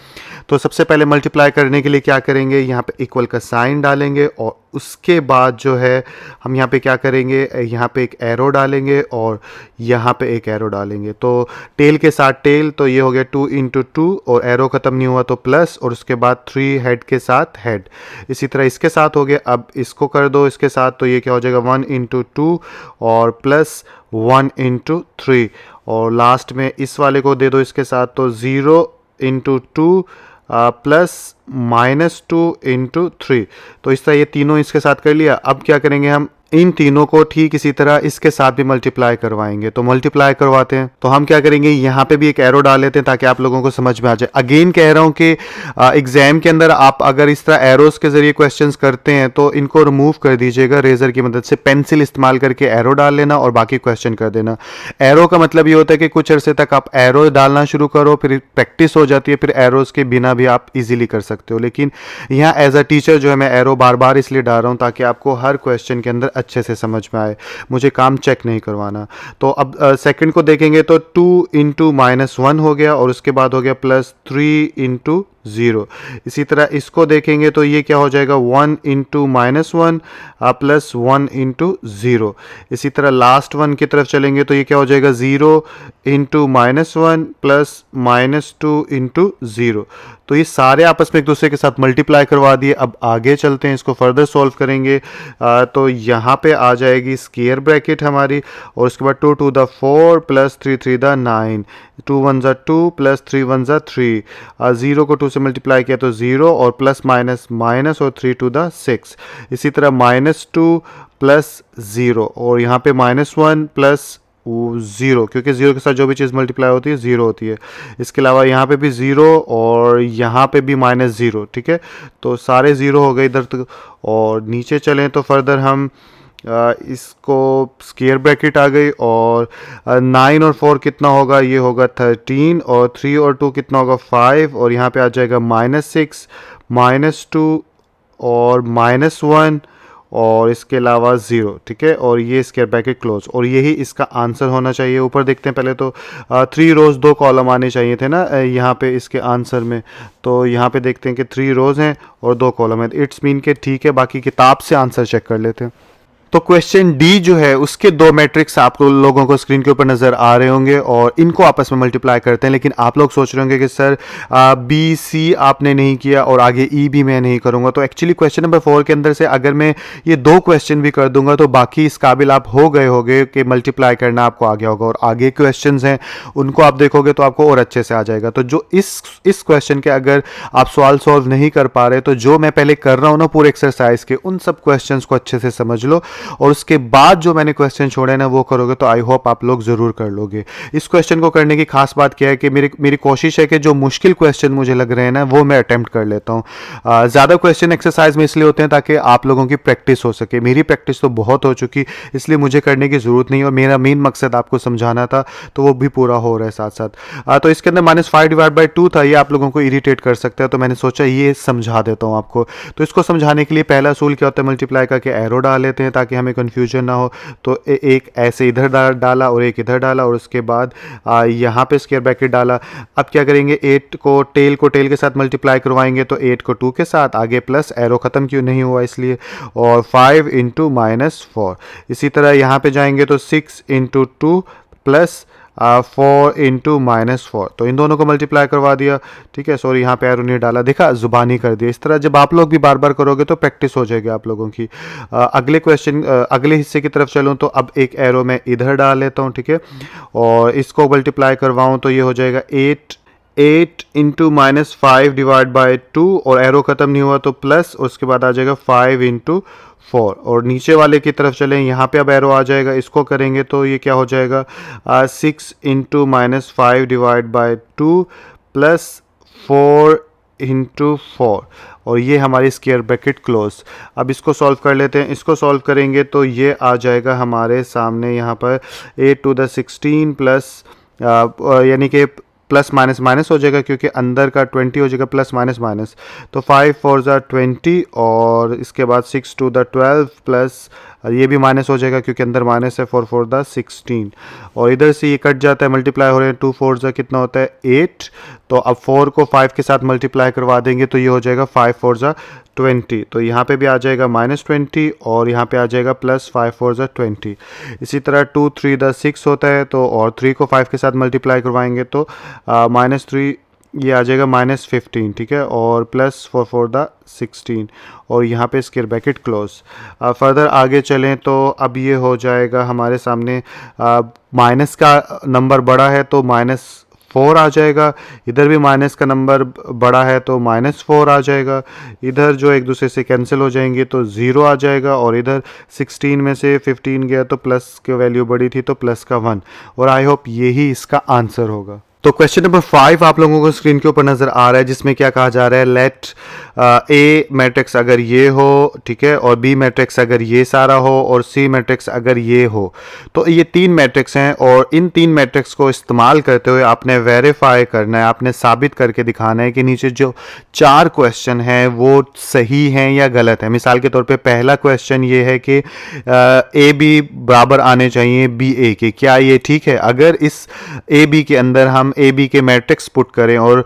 तो सबसे पहले मल्टीप्लाई करने के लिए क्या करेंगे, यहाँ पे इक्वल का साइन डालेंगे और उसके बाद जो है हम यहाँ पे क्या करेंगे, यहाँ पे एक एरो डालेंगे और यहाँ पे एक एरो डालेंगे। तो टेल के साथ टेल, तो ये हो गया 2 × 2 और एरो ख़त्म नहीं हुआ तो प्लस और उसके बाद 3 हेड के साथ हेड। इसी तरह इसके साथ हो गया। अब इसको कर दो इसके साथ, तो ये क्या हो जाएगा 1 × 2 और प्लस 1 × 3 और लास्ट में इस वाले को दे दो इसके साथ, तो 0 × 2 प्लस -2 × 3। तो इस तरह ये तीनों इसके साथ कर लिया। अब क्या करेंगे, हम इन तीनों को ठीक इसी तरह इसके साथ भी मल्टीप्लाई करवाएंगे। तो मल्टीप्लाई करवाते हैं। तो हम क्या करेंगे, यहाँ पे भी एक एरो डाल लेते हैं ताकि आप लोगों को समझ में आ जाए। अगेन कह रहा हूँ कि एग्जाम के अंदर आप अगर इस तरह एरोस के जरिए क्वेश्चंस करते हैं तो इनको रिमूव कर दीजिएगा रेजर की मदद से। पेंसिल इस्तेमाल करके एरो डाल लेना और बाकी क्वेश्चन कर देना। एरो का मतलब ये होता है कि कुछ अरसे तक आप एरो डालना शुरू करो, फिर प्रैक्टिस हो जाती है, फिर एरोस के बिना भी आप इजीली कर सकते हो। लेकिन यहाँ एज अ टीचर जो है मैं एरो बार बार इसलिए डाल रहा हूँ ताकि आपको हर क्वेश्चन के अंदर अच्छे से समझ में आए, मुझे काम चेक नहीं करवाना। तो अब सेकंड को देखेंगे तो 2 × -1 हो गया और उसके बाद हो गया +3 × ज़ीरो। इसी तरह इसको देखेंगे तो ये क्या हो जाएगा 1 इंटू -1 प्लस 1 इंटू ज़ीरो। इसी तरह लास्ट वन की तरफ चलेंगे तो ये क्या हो जाएगा 0 इंटू -1 प्लस -2 इंटू ज़ीरो। तो ये सारे आपस में एक दूसरे के साथ मल्टीप्लाई करवा दिए। अब आगे चलते हैं, इसको फर्दर सॉल्व करेंगे। तो यहाँ पे आ जाएगी स्क्वायर ब्रैकेट हमारी, और उसके बाद 2 टू द 4 प्लस 3 3 द 9, 2 1 ज़ा 2 प्लस 3 1 ज़ा 3। 0 को 2 से मल्टीप्लाई किया तो 0 और प्लस माइनस माइनस और 3 टू द 6। इसी तरह -2 प्लस 0 और यहाँ पे -1 प्लस 0, क्योंकि 0 के साथ जो भी चीज़ मल्टीप्लाई होती है 0 होती है। इसके अलावा यहाँ पे भी 0 और यहाँ पे भी -0, ठीक है। तो सारे 0 हो गए इधर तक। और नीचे चलें तो फर्दर हम इसको स्क्वायर ब्रैकेट आ गई, और 9 और 4 कितना होगा, ये होगा 13, और 3 और 2 कितना होगा 5, और यहाँ पे आ जाएगा -6 -2 और -1 और इसके अलावा 0, ठीक है। और ये स्क्वायर ब्रैकेट क्लोज, और यही इसका आंसर होना चाहिए। ऊपर देखते हैं पहले तो 3 रोज़ 2 कॉलम आने चाहिए थे ना यहाँ पे इसके आंसर में। तो यहाँ पे देखते हैं कि 3 रोज़ हैं और 2 कॉलम हैं। इट्स मीन के ठीक है, बाकी किताब से आंसर चेक कर लेते हैं। तो क्वेश्चन डी जो है उसके 2 मैट्रिक्स आपको लोगों को स्क्रीन के ऊपर नज़र आ रहे होंगे, और इनको आपस में मल्टीप्लाई करते हैं। लेकिन आप लोग सोच रहे होंगे कि सर बी सी आपने नहीं किया और आगे ई भी मैं नहीं करूंगा। तो एक्चुअली क्वेश्चन नंबर 4 के अंदर से अगर मैं ये 2 क्वेश्चन भी कर दूंगा तो बाकी इस काबिल आप हो गए होंगे कि मल्टीप्लाई करना आपको आ गया होगा, और आगे क्वेश्चन हैं उनको आप देखोगे तो आपको और अच्छे से आ जाएगा। तो जो इस क्वेश्चन के अगर आप सवाल सॉल्व नहीं कर पा रहे तो जो मैं पहले कर रहा हूँ ना पूरे एक्सरसाइज के, उन सब क्वेश्चन को अच्छे से समझ लो, और उसके बाद जो मैंने क्वेश्चन छोड़े ना वो करोगे तो आई होप आप लोग ज़रूर कर लोगे। इस क्वेश्चन को करने की खास बात क्या है कि मेरी कोशिश है कि जो मुश्किल क्वेश्चन मुझे लग रहे हैं ना वो मैं अटेम्प्ट कर लेता हूँ। ज़्यादा क्वेश्चन एक्सरसाइज में इसलिए होते हैं ताकि आप लोगों की प्रैक्टिस हो सके। मेरी प्रैक्टिस तो बहुत हो चुकी, इसलिए मुझे करने की ज़रूरत नहीं, और मेरा मेन मकसद आपको समझाना था तो वो भी पूरा हो रहा है साथ साथ। तो इसके अंदर -5/2 था, ये आप लोगों को इरिटेट कर सकता है, तो मैंने सोचा ये समझा देता हूँ आपको। तो इसको समझाने के लिए पहला असूल क्या होता है, मल्टीप्लाई करके एरो डाल लेते हैं ताकि हमें कन्फ्यूजन ना हो। तो एक ऐसे इधर डाला और एक इधर डाला, और उसके बाद यहाँ पे स्क्वायर ब्रैकेट डाला। अब क्या करेंगे, 8 को टेल के साथ मल्टीप्लाई करवाएंगे, तो 8 को 2 के साथ, आगे प्लस, एरो ख़त्म क्यों नहीं हुआ इसलिए, और 5 इंटू -4। इसी तरह यहाँ पे जाएंगे तो 6 इंटू 2 प्लस 4 इंटू -4। तो इन दोनों को मल्टीप्लाई करवा दिया, ठीक है। सॉरी यहाँ पे एरो नहीं डाला, देखा जुबानी कर दिया। इस तरह जब आप लोग भी बार बार करोगे तो प्रैक्टिस हो जाएगी आप लोगों की। अगले क्वेश्चन अगले हिस्से की तरफ चलूँ तो अब एक एरो मैं इधर डाल लेता हूँ, ठीक है, और इसको मल्टीप्लाई करवाऊँ तो ये हो जाएगा 8 इंटू -5/2, और एरो ख़त्म नहीं हुआ तो प्लस, उसके बाद आ जाएगा 5 इंटू 4। और नीचे वाले की तरफ चलें, यहाँ पे अब एरो आ जाएगा, इसको करेंगे तो ये क्या हो जाएगा 6 इंटू -5/2 प्लस 4 इंटू 4, और ये हमारी स्क्वायर ब्रैकेट क्लोज। अब इसको सॉल्व कर लेते हैं। इसको सॉल्व करेंगे तो ये आ जाएगा हमारे सामने यहाँ पर 8 टू द 16 प्लस यानी कि प्लस माइनस माइनस हो जाएगा क्योंकि अंदर का 20 हो जाएगा, प्लस माइनस माइनस, तो 5 4 ज़ा 20, और इसके बाद 6 टू द 12 प्लस ये भी माइनस हो जाएगा क्योंकि अंदर माइनस है, 4 4 द 16, और इधर से ये कट जाता है, मल्टीप्लाई हो रहे हैं, 2 4 ज़ा कितना होता है 8। तो अब 4 को 5 के साथ मल्टीप्लाई करवा देंगे तो ये हो जाएगा 5 4 ज़ा 20। तो यहाँ पे भी आ जाएगा -20, और यहाँ पे आ जाएगा प्लस 5 4 ज़ा 20। इसी तरह 2 3 द 6 होता है, तो और 3 को 5 के साथ मल्टीप्लाई करवाएंगे तो -3 ये आ जाएगा -15, ठीक है, और प्लस 4 4 द 16, और यहाँ पे स्क्वायर ब्रैकेट क्लोज। फर्दर आगे चलें तो अब ये हो जाएगा हमारे सामने माइनस का नंबर बड़ा है तो -4 आ जाएगा, इधर भी माइनस का नंबर बड़ा है तो -4 आ जाएगा, इधर जो एक दूसरे से कैंसिल हो जाएंगे तो 0 आ जाएगा, और इधर 16 में से 15 गया तो प्लस की वैल्यू बड़ी थी तो प्लस का 1, और आई होप यही इसका आंसर होगा। तो क्वेश्चन नंबर 5 आप लोगों को स्क्रीन के ऊपर नज़र आ रहा है, जिसमें क्या कहा जा रहा है, लेट ए मैट्रिक्स अगर ये हो, ठीक है, और बी मैट्रिक्स अगर ये सारा हो, और सी मैट्रिक्स अगर ये हो। तो ये 3 मैट्रिक्स हैं, और इन 3 मैट्रिक्स को इस्तेमाल करते हुए आपने वेरीफाई करना है, आपने साबित करके दिखाना है कि नीचे जो 4 क्वेश्चन हैं वो सही हैं या गलत है। मिसाल के तौर पे पहला क्वेश्चन ये है कि ए बी बराबर आने चाहिए बी ए के, क्या ये ठीक है? अगर इस ए बी के अंदर हम ए बी के मैट्रिक्स पुट करें और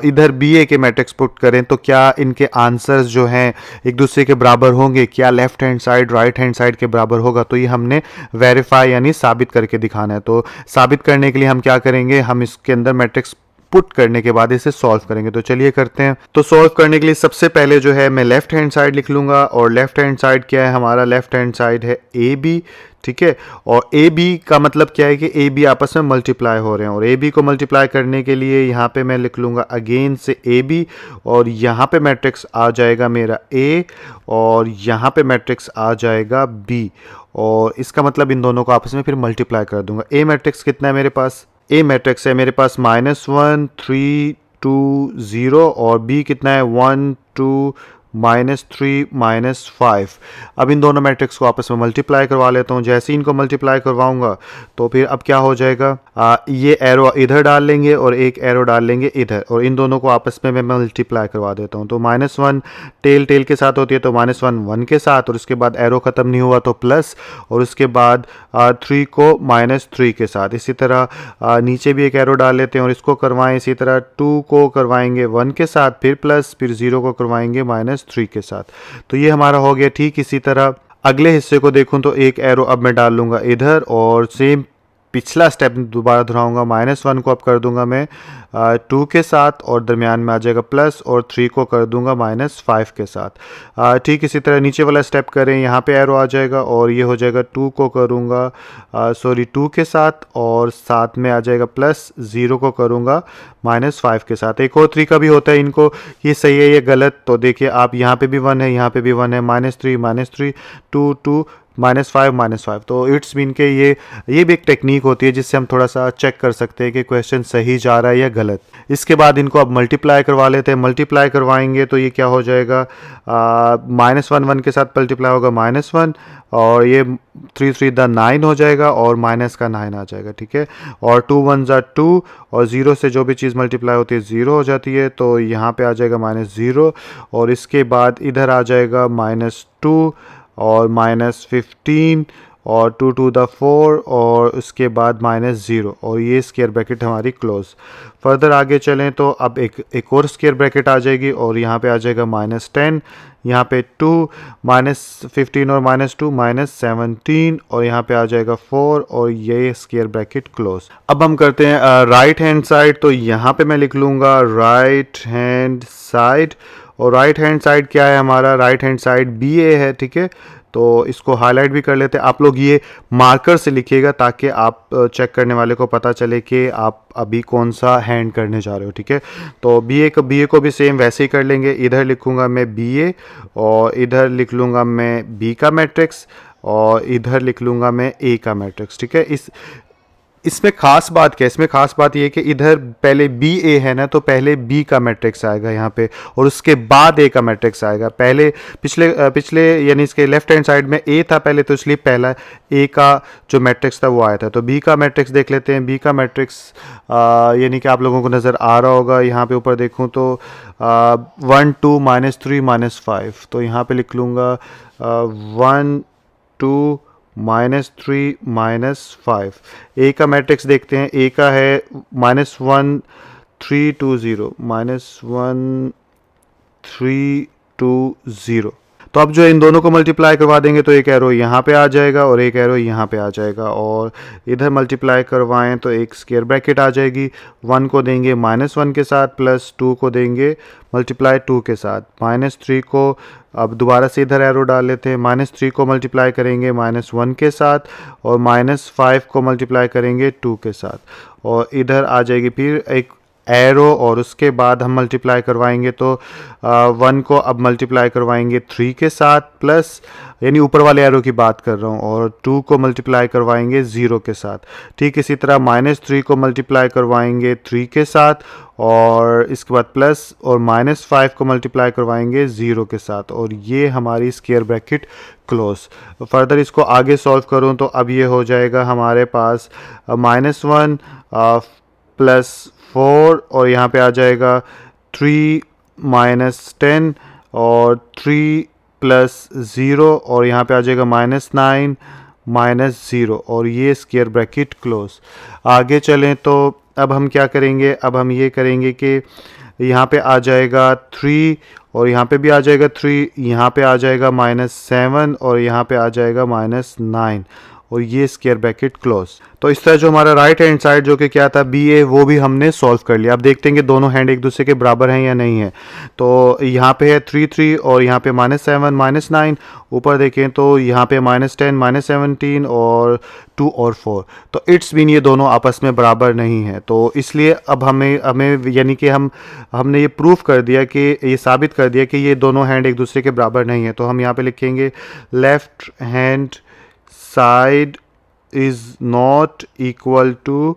इधर बी ए के मैट्रिक्स पुट करें तो क्या इनके आंसर्स जो हैं एक दूसरे के बराबर होंगे, क्या left hand side right hand side के बराबर होगा। तो ये हमने वेरीफाई यानी साबित करके दिखाना है। तो साबित करने के लिए हम क्या करेंगे, हम इसके अंदर मैट्रिक्स पुट करने के बाद इसे सॉल्व करेंगे। तो चलिए करते हैं। तो सॉल्व करने के लिए सबसे पहले जो है मैं लेफ्ट हैंड साइड लिख लूंगा और लेफ्ट हैंड साइड क्या है हमारा, लेफ्ट हैंड साइड है ए बी, ठीक है। और ए बी का मतलब क्या है कि ए बी आपस में मल्टीप्लाई हो रहे हैं और ए बी को मल्टीप्लाई करने के लिए यहाँ पे मैं लिख लूँगा अगेन से ए बी और यहाँ पे मैट्रिक्स आ जाएगा मेरा ए और यहाँ पे मैट्रिक्स आ जाएगा बी और इसका मतलब इन दोनों को आपस में फिर मल्टीप्लाई कर दूंगा। ए मैट्रिक्स कितना है मेरे पास, ए मैट्रिक्स है मेरे पास -1 3 2 0 और बी कितना है 1 2 -3 -5। अब इन दोनों मैट्रिक्स को आपस में मल्टीप्लाई करवा लेता हूँ। जैसे ही इनको मल्टीप्लाई करवाऊंगा तो फिर अब क्या हो जाएगा, ये एरो इधर डाल लेंगे और एक एरो डाल लेंगे इधर और इन दोनों को आपस में मैं मल्टीप्लाई करवा देता हूँ। तो -1 टेल टेल के साथ होती है तो -1 1 के साथ और उसके बाद एरो ख़त्म नहीं हुआ तो प्लस और उसके बाद 3 को -3 के साथ। इसी तरह नीचे भी एक एरो डाल लेते हैं और इसको करवाएं इसी तरह 2 को करवाएंगे 1 के साथ फिर प्लस फिर 0 को करवाएंगे -3 के साथ। तो ये हमारा हो गया। ठीक इसी तरह अगले हिस्से को देखूं तो एक एरो अब मैं डाल लूँगा इधर और सेम पिछला स्टेप दोबारा दोहराऊंगा। -1 को अब कर दूंगा मैं 2 के साथ और दरमियान में आ जाएगा प्लस और 3 को कर दूंगा -5 के साथ। ठीक इसी तरह नीचे वाला स्टेप करें, यहाँ पे एरो आ जाएगा और ये हो जाएगा 2 को करूँगा 2 के साथ और साथ में आ जाएगा प्लस 0 को करूँगा -5 के साथ। एक और तरीका भी होता है इनको, ये सही है ये गलत, तो देखिए आप यहाँ पे भी 1 है यहाँ पे भी 1 है -3 2 2 -5 तो इट्स मीन के ये भी एक टेक्निक होती है जिससे हम थोड़ा सा चेक कर सकते हैं कि क्वेश्चन सही जा रहा है या गलत। इसके बाद इनको अब मल्टीप्लाई करवा लेते हैं। मल्टीप्लाई करवाएंगे तो ये क्या हो जाएगा, -1 1 के साथ मल्टीप्लाई होगा -1 और ये 3 3 9 हो जाएगा और माइनस का 9 आ जाएगा, ठीक है। और 2 1 2 और 0 से जो भी चीज़ मल्टीप्लाई होती है 0 हो जाती है तो यहाँ पे आ जाएगा -0 और इसके बाद इधर आ जाएगा -2 और -15 और 2 2 4 और उसके बाद -0 और ये स्क्वायर ब्रैकेट हमारी क्लोज। फर्दर आगे चलें तो अब एक और स्क्वायर ब्रैकेट आ जाएगी और यहाँ पे आ जाएगा -10, यहाँ पे 2 -15 और -2 -17 और यहाँ पे आ जाएगा 4 और ये स्क्वायर ब्रैकेट क्लोज। अब हम करते हैं राइट हैंड साइड। तो यहाँ पे मैं लिख लूँगा राइट हैंड साइड और राइट हैंड साइड क्या है हमारा, राइट हैंड साइड बी ए है, ठीक है। तो इसको हाईलाइट भी कर लेते हैं। आप लोग ये मार्कर से लिखिएगा ताकि आप चेक करने वाले को पता चले कि आप अभी कौन सा हैंड करने जा रहे हो, ठीक है। तो बी ए को भी सेम वैसे ही कर लेंगे। इधर लिखूंगा मैं बी ए और इधर लिख लूँगा मैं बी का मैट्रिक्स और इधर लिख लूँगा मैं ए का मैट्रिक्स, ठीक है। इसमें खास बात क्या है, इसमें खास बात ये कि इधर पहले बी ए है ना तो पहले बी का मैट्रिक्स आएगा यहाँ पे और उसके बाद ए का मैट्रिक्स आएगा। पहले पिछले यानी इसके लेफ्ट हैंड साइड में ए था पहले तो इसलिए पहला ए का जो मैट्रिक्स था वो आया था। तो बी का मैट्रिक्स देख लेते हैं। बी का मैट्रिक्स यानी कि आप लोगों को नज़र आ रहा होगा, यहाँ पे ऊपर देखूँ तो 1 2 -3 -5 तो यहाँ पे लिख लूँगा 1 2 -3 -5। ए का मैट्रिक्स देखते हैं। ए का है -1 3 2 0 -1 3 2 0। तो अब जो इन दोनों को मल्टीप्लाई करवा देंगे तो एक एरो यहाँ पे आ जाएगा और एक एरो यहाँ पे आ जाएगा और इधर मल्टीप्लाई करवाएं तो एक स्क्वायर ब्रैकेट आ जाएगी। 1 को देंगे -1 के साथ प्लस 2 को देंगे मल्टीप्लाई 2 के साथ। -3 को अब दोबारा से इधर एरो डाल लेते हैं। -3 को मल्टीप्लाई करेंगे -1 के साथ और -5 को मल्टीप्लाई करेंगे 2 के साथ और इधर आ जाएगी फिर एक एरो और उसके बाद हम मल्टीप्लाई करवाएंगे तो 1 को अब मल्टीप्लाई करवाएंगे 3 के साथ प्लस यानी ऊपर वाले एरो की बात कर रहा हूँ और 2 को मल्टीप्लाई करवाएंगे 0 के साथ। ठीक इसी तरह -3 को मल्टीप्लाई करवाएंगे 3 के साथ और इसके बाद प्लस और -5 को मल्टीप्लाई करवाएंगे 0 के साथ और ये हमारी स्क्वायर ब्रैकेट क्लोज। फर्दर इसको आगे सॉल्व करूँ तो अब ये हो जाएगा हमारे पास -1 प्लस 4 और यहाँ पे आ जाएगा 3 -10 और 3 प्लस 0 और यहाँ पे आ जाएगा -9 -0 और ये स्क्वायर ब्रैकेट क्लोज। आगे चलें तो अब हम क्या करेंगे, अब हम ये करेंगे कि यहाँ पे आ जाएगा 3 और यहाँ पे भी आ जाएगा 3, यहाँ पे आ जाएगा -7 और यहाँ पे आ जाएगा -9 और ये स्क्वायर ब्रैकेट क्लोज। तो इस तरह जो हमारा राइट हैंड साइड जो कि क्या था BA, वो भी हमने सॉल्व कर लिया। अब देखते हैं कि दोनों हैंड एक दूसरे के बराबर हैं या नहीं है। तो यहाँ पे है 3 3 और यहाँ पे -7 -9, ऊपर देखें तो यहाँ पे -10 -17 और 2 और 4। तो इट्स मीन ये दोनों आपस में बराबर नहीं है। तो इसलिए अब हमें यानी कि हमने ये प्रूफ कर दिया कि ये साबित कर दिया कि ये दोनों हैंड एक दूसरे के बराबर नहीं है। तो हम यहाँ पे लिखेंगे left hand side is not equal to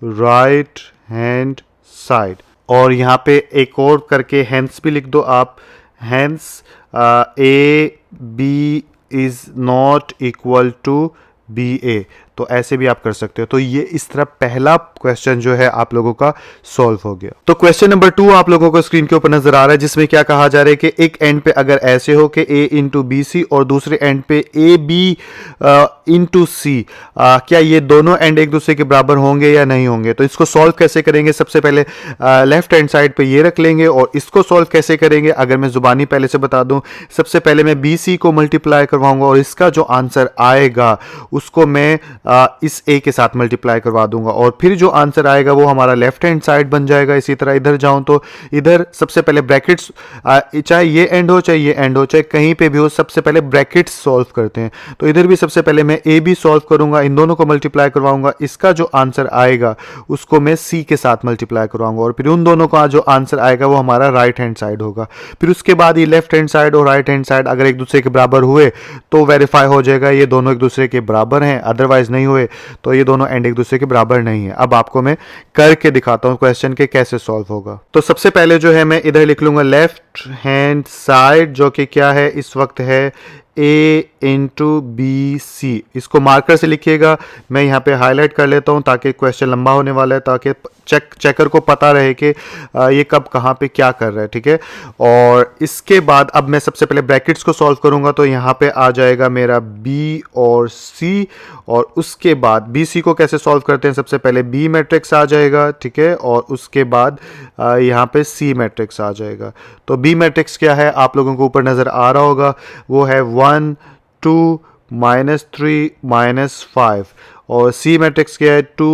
right hand side। और यहाँ पे एक और करके hence भी लिख दो आप, hence AB is not equal to BA। तो ऐसे भी आप कर सकते हो। तो ये इस तरह पहला क्वेश्चन जो है आप लोगों का सॉल्व हो गया। तो क्वेश्चन नंबर 2 आप लोगों को स्क्रीन के ऊपर नजर आ रहा है, जिसमें क्या कहा जा रहा है कि एक एंड पे अगर ऐसे हो कि A इंटू BC और दूसरे एंड पे AB इंटू C, क्या ये दोनों एंड एक दूसरे के बराबर होंगे या नहीं होंगे। तो इसको सॉल्व कैसे करेंगे, सबसे पहले लेफ्ट हैंड साइड पे ये रख लेंगे। और इसको सॉल्व कैसे करेंगे, अगर मैं जुबानी पहले से बता दूं, सबसे पहले मैं BC को मल्टीप्लाई करवाऊंगा और इसका जो आंसर आएगा उसको मैं इस A के साथ मल्टीप्लाई करवा दूंगा और फिर जो आंसर आएगा वो हमारा लेफ्ट हैंड साइड बन जाएगा। इसी तरह इधर जाऊं तो इधर सबसे पहले ब्रैकेट्स, चाहे ये एंड हो चाहे ये एंड हो, चाहे कहीं पे भी हो, सबसे पहले ब्रैकेट्स सॉल्व करते हैं। तो इधर भी सबसे पहले मैं A भी सॉल्व करूंगा, इन दोनों को मल्टीप्लाई करवाऊंगा, इसका जो आंसर आएगा उसको मैं C के साथ मल्टीप्लाई करवाऊंगा और फिर उन दोनों का जो आंसर आएगा वो हमारा राइट हैंड साइड होगा। फिर उसके बाद ये लेफ्ट हैंड साइड और राइट हैंड साइड अगर एक दूसरे के बराबर हुए तो वेरीफाई हो जाएगा ये दोनों एक दूसरे के बराबर हैं, अदरवाइज नहीं हुए तो ये दोनों एंड एक दूसरे के बराबर नहीं है। अब आपको मैं करके दिखाता हूं क्वेश्चन के कैसे सॉल्व होगा। तो सबसे पहले जो है मैं इधर लिख लूंगा लेफ्ट हैंड साइड, जो कि क्या है इस वक्त है A इंटू BC। इसको मार्कर से लिखिएगा, मैं यहाँ पे हाईलाइट कर लेता हूँ ताकि क्वेश्चन लंबा होने वाला है, ताकि चेकर को पता रहे कि ये कब कहाँ पे क्या कर रहा है, ठीक है। और इसके बाद अब मैं सबसे पहले ब्रैकेट्स को सॉल्व करूँगा। तो यहाँ पे आ जाएगा मेरा B और C और उसके बाद BC को कैसे सॉल्व करते हैं, सबसे पहले B मैट्रिक्स आ जाएगा, ठीक है, और उसके बाद यहाँ पे C मैट्रिक्स आ जाएगा। तो B मैट्रिक्स क्या है आप लोगों को ऊपर नज़र आ रहा होगा, वो है 1 2 -3 -5 और C मैट्रिक्स क्या है 2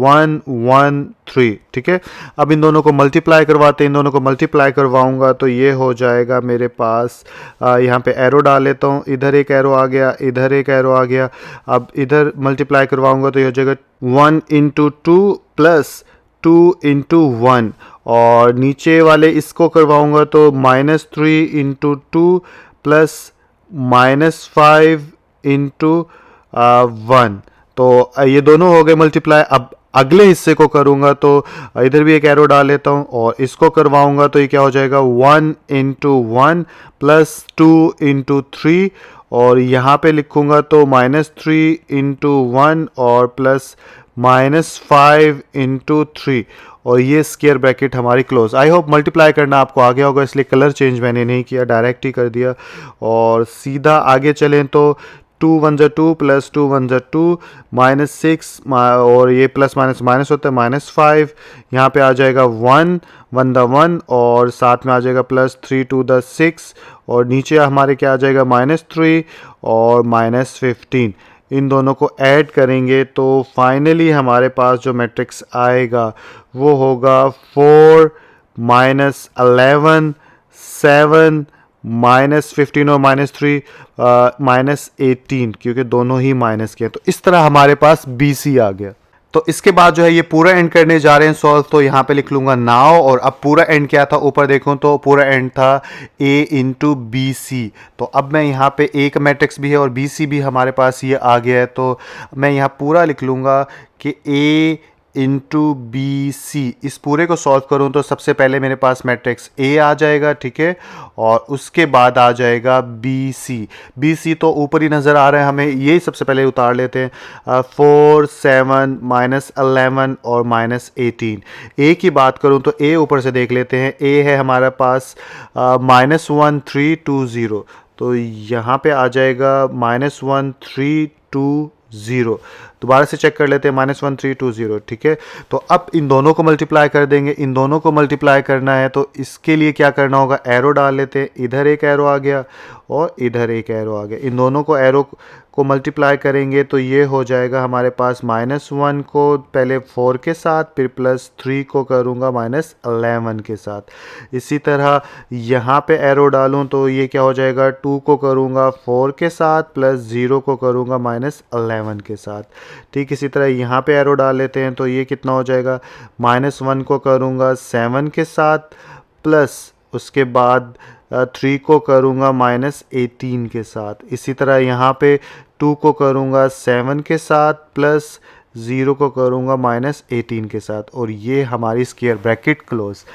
1 1 3, ठीक है। अब इन दोनों को मल्टीप्लाई करवाते हैं, इन दोनों को मल्टीप्लाई करवाऊंगा तो ये हो जाएगा मेरे पास, यहाँ पे एरो डाल लेता हूँ, इधर एक एरो आ गया, इधर एक एरो आ गया। अब इधर मल्टीप्लाई करवाऊंगा तो ये हो जाएगा 1 इंटू 2 प्लस 2 इंटू 1 और नीचे वाले इसको करवाऊंगा तो -3 इंटू 2 प्लस -5 इंटू 1। तो ये दोनों हो गए मल्टीप्लाई। अब अगले हिस्से को करूंगा तो इधर भी एक एरो डाल लेता हूं और इसको करवाऊंगा तो ये क्या हो जाएगा 1 इंटू 1 प्लस 2 इंटू 3 और यहाँ पे लिखूंगा तो -3 इंटू 1 और प्लस -5 इंटू 3 और ये स्क्वायर ब्रैकेट हमारी क्लोज। आई होप मल्टीप्लाई करना आपको आ गया होगा, इसलिए कलर चेंज मैंने नहीं किया, डायरेक्ट ही कर दिया। और सीधा आगे चलें तो 2 1 जा 2 प्लस 2 1 जा 2 -6 और ये प्लस माइनस माइनस होता है -5, यहाँ पे आ जाएगा 1 1 दा 1 और साथ में आ जाएगा प्लस 3 2 दा 6 और नीचे हमारे क्या आ जाएगा -3 और -15। इन दोनों को ऐड करेंगे तो फाइनली हमारे पास जो मैट्रिक्स आएगा वो होगा 4 -11 7 -15 और -3 -18, क्योंकि दोनों ही माइनस के हैं। तो इस तरह हमारे पास BC आ गया। तो इसके बाद जो है ये पूरा एंड करने जा रहे हैं सॉल्व, तो यहाँ पे लिख लूंगा नाउ। और अब पूरा एंड क्या था, ऊपर देखूं तो पूरा एंड था A इंटू BC। तो अब मैं यहाँ पे A का मैट्रिक्स भी है और BC भी हमारे पास ये आ गया है। तो मैं यहाँ पूरा लिख लूँगा कि A इंटू BC। इस पूरे को सॉल्व करूँ तो सबसे पहले मेरे पास मैट्रिक्स A आ जाएगा, ठीक है, और उसके बाद आ जाएगा BC तो ऊपर ही नज़र आ रहा है हमें, ये सबसे पहले उतार लेते हैं। 4 7 -11 और -18। A की बात करूँ तो A ऊपर से देख लेते हैं, A है हमारे पास -1320। तो यहाँ पे आ जाएगा -1320 0। दोबारा से चेक कर लेते हैं, -1320, ठीक है। तो अब इन दोनों को मल्टीप्लाई कर देंगे, इन दोनों को मल्टीप्लाई करना है तो इसके लिए क्या करना होगा, एरो डाल लेते हैं। इधर एक एरो आ गया और इधर एक एरो आ गया, इन दोनों को एरो को मल्टीप्लाई करेंगे तो ये हो जाएगा हमारे पास -1 को पहले 4 के साथ, फिर +3 को करूँगा -11 के साथ। इसी तरह यहाँ पे एरो डालूँ तो ये क्या हो जाएगा, 2 को करूँगा 4 के साथ, +0 को करूँगा -11 के साथ। ठीक इसी तरह यहाँ पे एरो डाल लेते हैं तो ये कितना हो जाएगा, -1 को करूँगा 7 के साथ, प्लस उसके बाद 3 को करूँगा -18 के साथ। इसी तरह यहाँ पे 2 को करूँगा 7 के साथ, प्लस 0 को करूँगा -18 के साथ, और ये हमारी स्क्वायर ब्रैकेट क्लोज।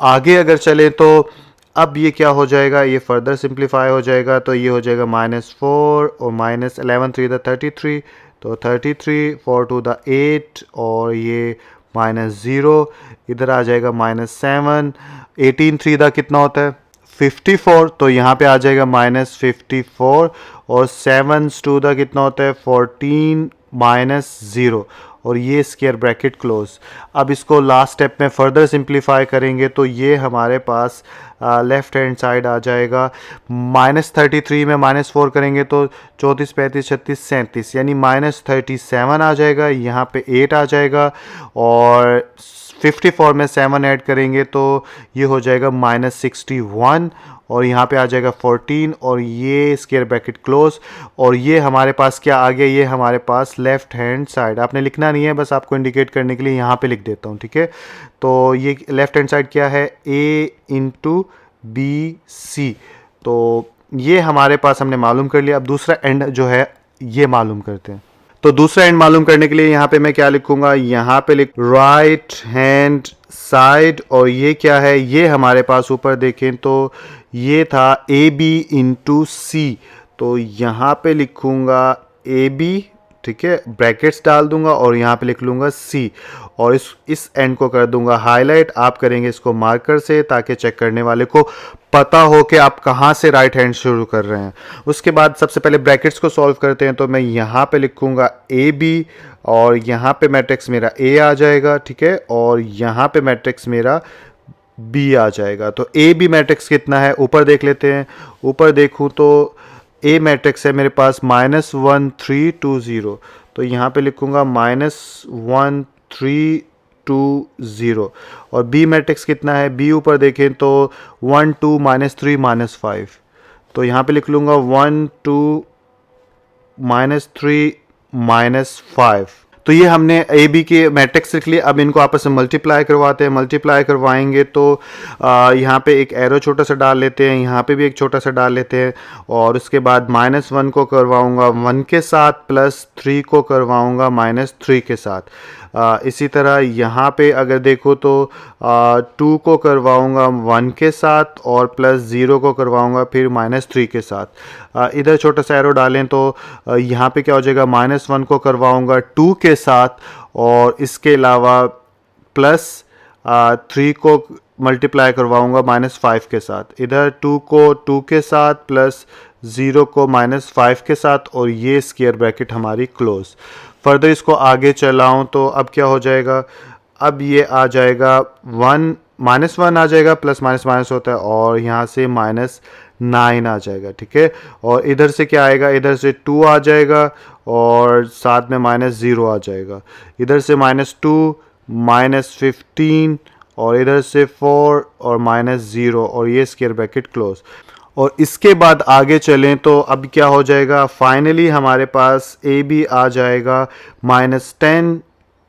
आगे अगर चले तो अब ये क्या हो जाएगा, ये फर्दर सिंप्लीफाई हो जाएगा तो ये हो जाएगा -4 और -11 3 द 33, तो 33 4 2 द 8 और ये -0, इधर आ जाएगा -7, 18 3 द कितना होता है 54, तो यहाँ पे आ जाएगा -54, और 7 2 द कितना होता है 14 -0, और ये स्क्वायर ब्रैकेट क्लोज। अब इसको लास्ट स्टेप में फर्दर सिंप्लीफाई करेंगे तो ये हमारे पास लेफ़्ट हैंड साइड आ जाएगा, -33 में -4 करेंगे तो 34 35 36 37, यानी -37 आ जाएगा, यहाँ पे 8 आ जाएगा, और 54 में 7 ऐड करेंगे तो ये हो जाएगा -61, और यहाँ पे आ जाएगा 14, और ये स्क्वायर ब्रैकेट क्लोज। और ये हमारे पास क्या आ गया, ये हमारे पास लेफ़्ट हैंड साइड, आपने लिखना नहीं है, बस आपको इंडिकेट करने के लिए यहाँ पे लिख देता हूँ, ठीक है। तो ये लेफ़्ट हैंड साइड क्या है, A × BC, तो ये हमारे पास हमने मालूम कर लिया। अब दूसरा एंड जो है ये मालूम करते हैं। तो दूसरा एंड मालूम करने के लिए यहाँ पे मैं क्या लिखूंगा, यहाँ पे लिख राइट हैंड साइड, और ये क्या है, ये हमारे पास ऊपर देखें तो ये था AB × C, तो यहाँ पे लिखूंगा AB, ठीक है, ब्रैकेट्स डाल दूंगा और यहाँ पे लिख लूँगा C, और इस एंड को कर दूंगा हाईलाइट। आप करेंगे इसको मार्कर से ताकि चेक करने वाले को पता हो कि आप कहाँ से राइट हैंड शुरू कर रहे हैं। उसके बाद सबसे पहले ब्रैकेट्स को सॉल्व करते हैं, तो मैं यहाँ पे लिखूँगा AB, और यहाँ पे मैट्रिक्स मेरा A आ जाएगा, ठीक है, और यहाँ पे मैट्रिक्स मेरा B आ जाएगा। तो AB मैट्रिक्स कितना है, ऊपर देख लेते हैं। ऊपर देखूँ तो A मैट्रिक्स है मेरे पास -1320, तो यहाँ पे लिखूँगा -1320, और B मैट्रिक्स कितना है, B ऊपर देखें तो 1 2 -3 -5, तो यहाँ पे लिख लूँगा 1 2 -3 -5। तो ये हमने ए बी के मैट्रिक्स लिख लिए। अब इनको आपस में मल्टीप्लाई करवाते हैं। मल्टीप्लाई करवाएंगे तो यहाँ पे एक एरो छोटा सा डाल लेते हैं, यहाँ पे भी एक छोटा सा डाल लेते हैं, और उसके बाद -1 को करवाऊँगा 1 के साथ, +3 को करवाऊँगा -3 के साथ। इसी तरह यहाँ पे अगर देखो तो 2 को करवाऊँगा 1 के साथ, और +0 को करवाऊँगा फिर -3 के साथ। इधर छोटा सा एरो डालें तो यहाँ पे क्या हो जाएगा, -1 को करवाऊँगा 2 के साथ, और इसके अलावा +3 को मल्टीप्लाई करवाऊँगा -5 के साथ। इधर 2 को 2 के साथ, +0 को -5 के साथ, और ये स्क्वायर ब्रैकेट हमारी क्लोज। फर्दर इसको आगे चलाऊं तो अब क्या हो जाएगा, अब ये आ जाएगा -1 आ जाएगा, प्लस माइनस माइनस होता है, और यहाँ से -9 आ जाएगा, ठीक है। और इधर से क्या आएगा, इधर से 2 आ जाएगा, और साथ में -0 आ जाएगा। इधर से -2 -15, और इधर से 4 और -0, और ये स्क्वायर ब्रैकेट क्लोज। और इसके बाद आगे चलें तो अब क्या हो जाएगा, फाइनली हमारे पास ए बी आ जाएगा -10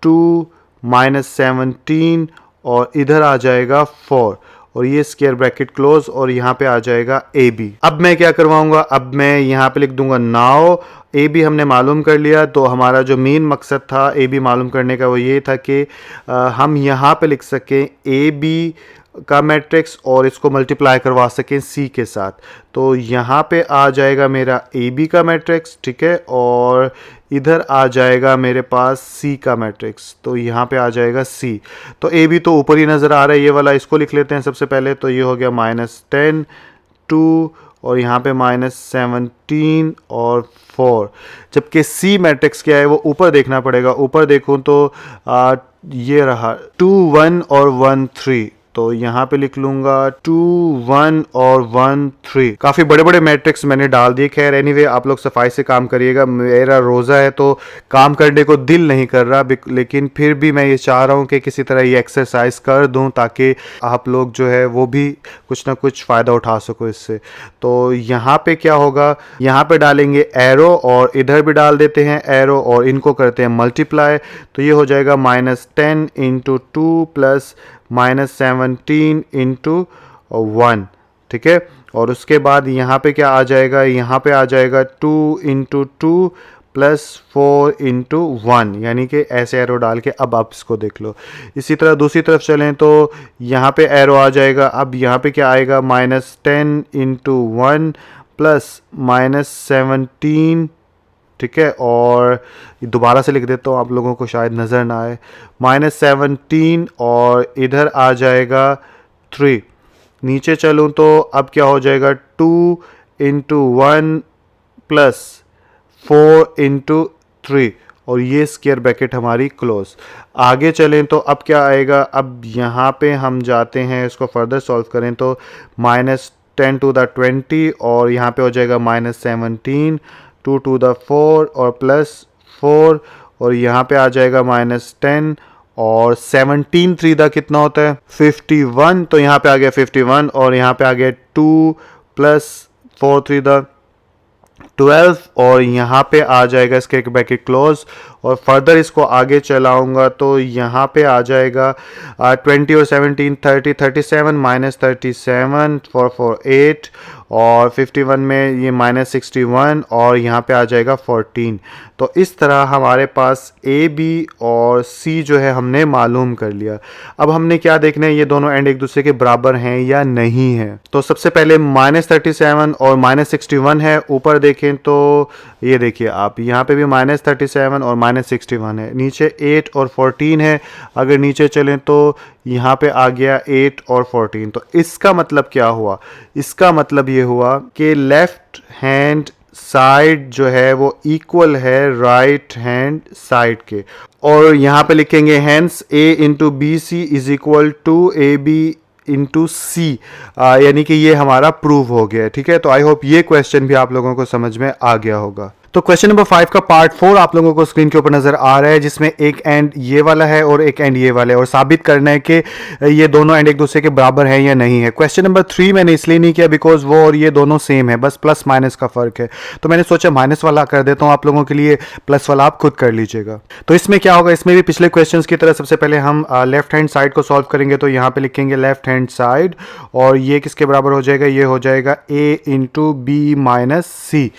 2 -17, और इधर आ जाएगा 4, और ये स्क्वायर ब्रैकेट क्लोज, और यहाँ पे आ जाएगा ए बी। अब मैं क्या करवाऊँगा, अब मैं यहाँ पे लिख दूंगा नाउ ए बी हमने मालूम कर लिया। तो हमारा जो मेन मकसद था ए बी मालूम करने का वो ये था कि हम यहाँ पे लिख सकें ए बी का मैट्रिक्स, और इसको मल्टीप्लाई करवा सकें सी के साथ। तो यहाँ पे आ जाएगा मेरा ए बी का मैट्रिक्स, ठीक है, और इधर आ जाएगा मेरे पास सी का मैट्रिक्स, तो यहाँ पे आ जाएगा सी। तो ए बी तो ऊपर ही नज़र आ रहा है, ये वाला इसको लिख लेते हैं सबसे पहले। तो ये हो गया -10 2, और यहाँ पे -17 और 4। जबकि सी मैट्रिक्स क्या है वो ऊपर देखना पड़ेगा। ऊपर देखूँ तो ये रहा 2 1 और 1 3, तो यहाँ पे लिख लूंगा 2 1 और 1 3। काफ़ी बड़े बड़े मैट्रिक्स मैंने डाल दिए। खैर एनीवे आप लोग सफाई से काम करिएगा। मेरा रोज़ा है तो काम करने को दिल नहीं कर रहा, लेकिन फिर भी मैं ये चाह रहा हूँ कि किसी तरह ये एक्सरसाइज कर दूँ ताकि आप लोग जो है वो भी कुछ ना कुछ फ़ायदा उठा सको इससे। तो यहाँ पे क्या होगा, यहाँ पे डालेंगे एरो और इधर भी डाल देते हैं एरो और इनको करते हैं मल्टीप्लाई। तो ये हो जाएगा -10 इंटू 2 प्लस -17 इंटू 1, ठीक है। और उसके बाद यहाँ पे क्या आ जाएगा, यहाँ पे आ जाएगा 2 इंटू 2 प्लस 4 इंटू 1, यानी कि ऐसे एरो डाल के अब आप इसको देख लो। इसी तरह दूसरी तरफ चलें तो यहाँ पे एरो आ जाएगा। अब यहाँ पे क्या आएगा, -10 इंटू 1 प्लस -17, ठीक है। और दोबारा से लिख देता हूँ, आप लोगों को शायद नज़र ना आए। -17 और इधर आ जाएगा 3। नीचे चलूँ तो अब क्या हो जाएगा, 2 इंटू 1 प्लस 4 इंटू 3, और ये स्क्वायर ब्रैकेट हमारी क्लोज। आगे चलें तो अब क्या आएगा, अब यहाँ पे हम जाते हैं, इसको फर्दर सॉल्व करें तो -10 टू द 20 और यहाँ पे हो जाएगा -17, 2 टू द 4 और प्लस 4, और यहाँ पे आ जाएगा -10 और 17 3 दा कितना होता है 51, तो यहाँ पे आ गया 51 और यहाँ पे आ गया 2 प्लस 4 3 दा 12, और यहाँ पे आ जाएगा इसके ब्रैकेट क्लोज। और फर्दर इसको आगे चलाऊंगा तो यहाँ पे आ जाएगा 20 और 17 30 37 -37 4 4 8, और 51 में ये -61 और यहाँ पे आ जाएगा 14। तो इस तरह हमारे पास ए बी और सी जो है हमने मालूम कर लिया। अब हमने क्या देखना है, ये दोनों एंड एक दूसरे के बराबर हैं या नहीं है। तो सबसे पहले -37 और -61 है। ऊपर देखें तो ये देखिए आप, यहाँ पे भी -37 और -61 है। नीचे 8 और 14 है। अगर नीचे चलें तो यहाँ पे आ गया 8 और 14। तो इसका मतलब क्या हुआ, इसका मतलब ये हुआ कि लेफ्ट हैंड साइड जो है वो इक्वल है राइट हैंड साइड के। और यहाँ पे लिखेंगे hence a into b c is equal to a b into c, यानी कि ये हमारा प्रूव हो गया है, ठीक है। तो आई होप ये क्वेश्चन भी आप लोगों को समझ में आ गया होगा। तो क्वेश्चन नंबर 5 का पार्ट 4 आप लोगों को स्क्रीन के ऊपर नजर आ रहा है, जिसमें एक एंड ये वाला है और एक एंड ये वाला है, और साबित करना है कि ये दोनों एंड एक दूसरे के बराबर हैं या नहीं है। क्वेश्चन नंबर 3 मैंने इसलिए नहीं किया बिकॉज वो और ये दोनों सेम है, बस प्लस माइनस का फर्क है। तो मैंने सोचा माइनस वाला कर देता हूँ आप लोगों के लिए, प्लस वाला आप खुद कर लीजिएगा। तो इसमें क्या होगा, इसमें भी पिछले क्वेश्चन की तरह सबसे पहले हम लेफ्ट हैंड साइड को सॉल्व करेंगे। तो यहाँ पे लिखेंगे लेफ्ट हैंड साइड, और ये किसके बराबर हो जाएगा, ये हो जाएगा a इंटू बी माइनस सी।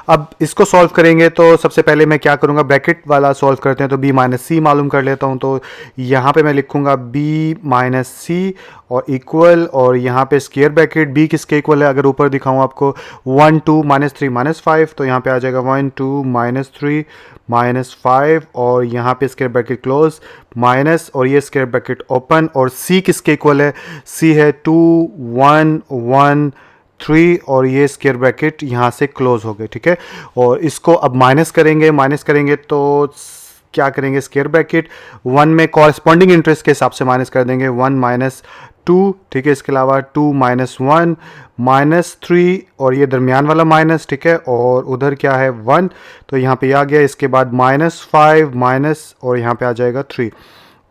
अब इसको सॉल्व करेंगे तो सबसे पहले मैं क्या करूंगा, ब्रैकेट वाला सॉल्व करते हैं तो b माइनस सी मालूम कर लेता हूं। तो यहाँ पे मैं लिखूंगा b माइनस सी और इक्वल, और यहाँ पे स्क्वायर ब्रैकेट b किसके इक्वल है, अगर ऊपर दिखाऊं आपको 1 2 -3 -5, तो यहाँ पे आ जाएगा 1 2 -3 -5, और यहाँ पे स्क्वायर ब्रैकेट क्लोज माइनस, और ये स्क्वायर ब्रैकेट ओपन। और c किसके इक्वल है, c है 2 1 1 3, और ये स्क्वायर ब्रैकेट यहाँ से क्लोज हो गए, ठीक है। और इसको अब माइनस करेंगे तो क्या करेंगे, स्क्वायर ब्रैकेट 1 में कॉरस्पॉन्डिंग इंटरेस्ट के हिसाब से माइनस कर देंगे, 1 -2, ठीक है। इसके अलावा 2 -1 -3, और ये दरमियान वाला माइनस, ठीक है। और उधर क्या है 1, तो यहाँ पे आ गया। इसके बाद -5 माइनस, और यहाँ पे आ जाएगा 3।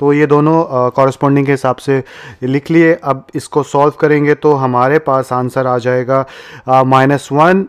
तो ये दोनों कॉरस्पॉन्डिंग के हिसाब से लिख लिए। अब इसको सॉल्व करेंगे तो हमारे पास आंसर आ जाएगा -1,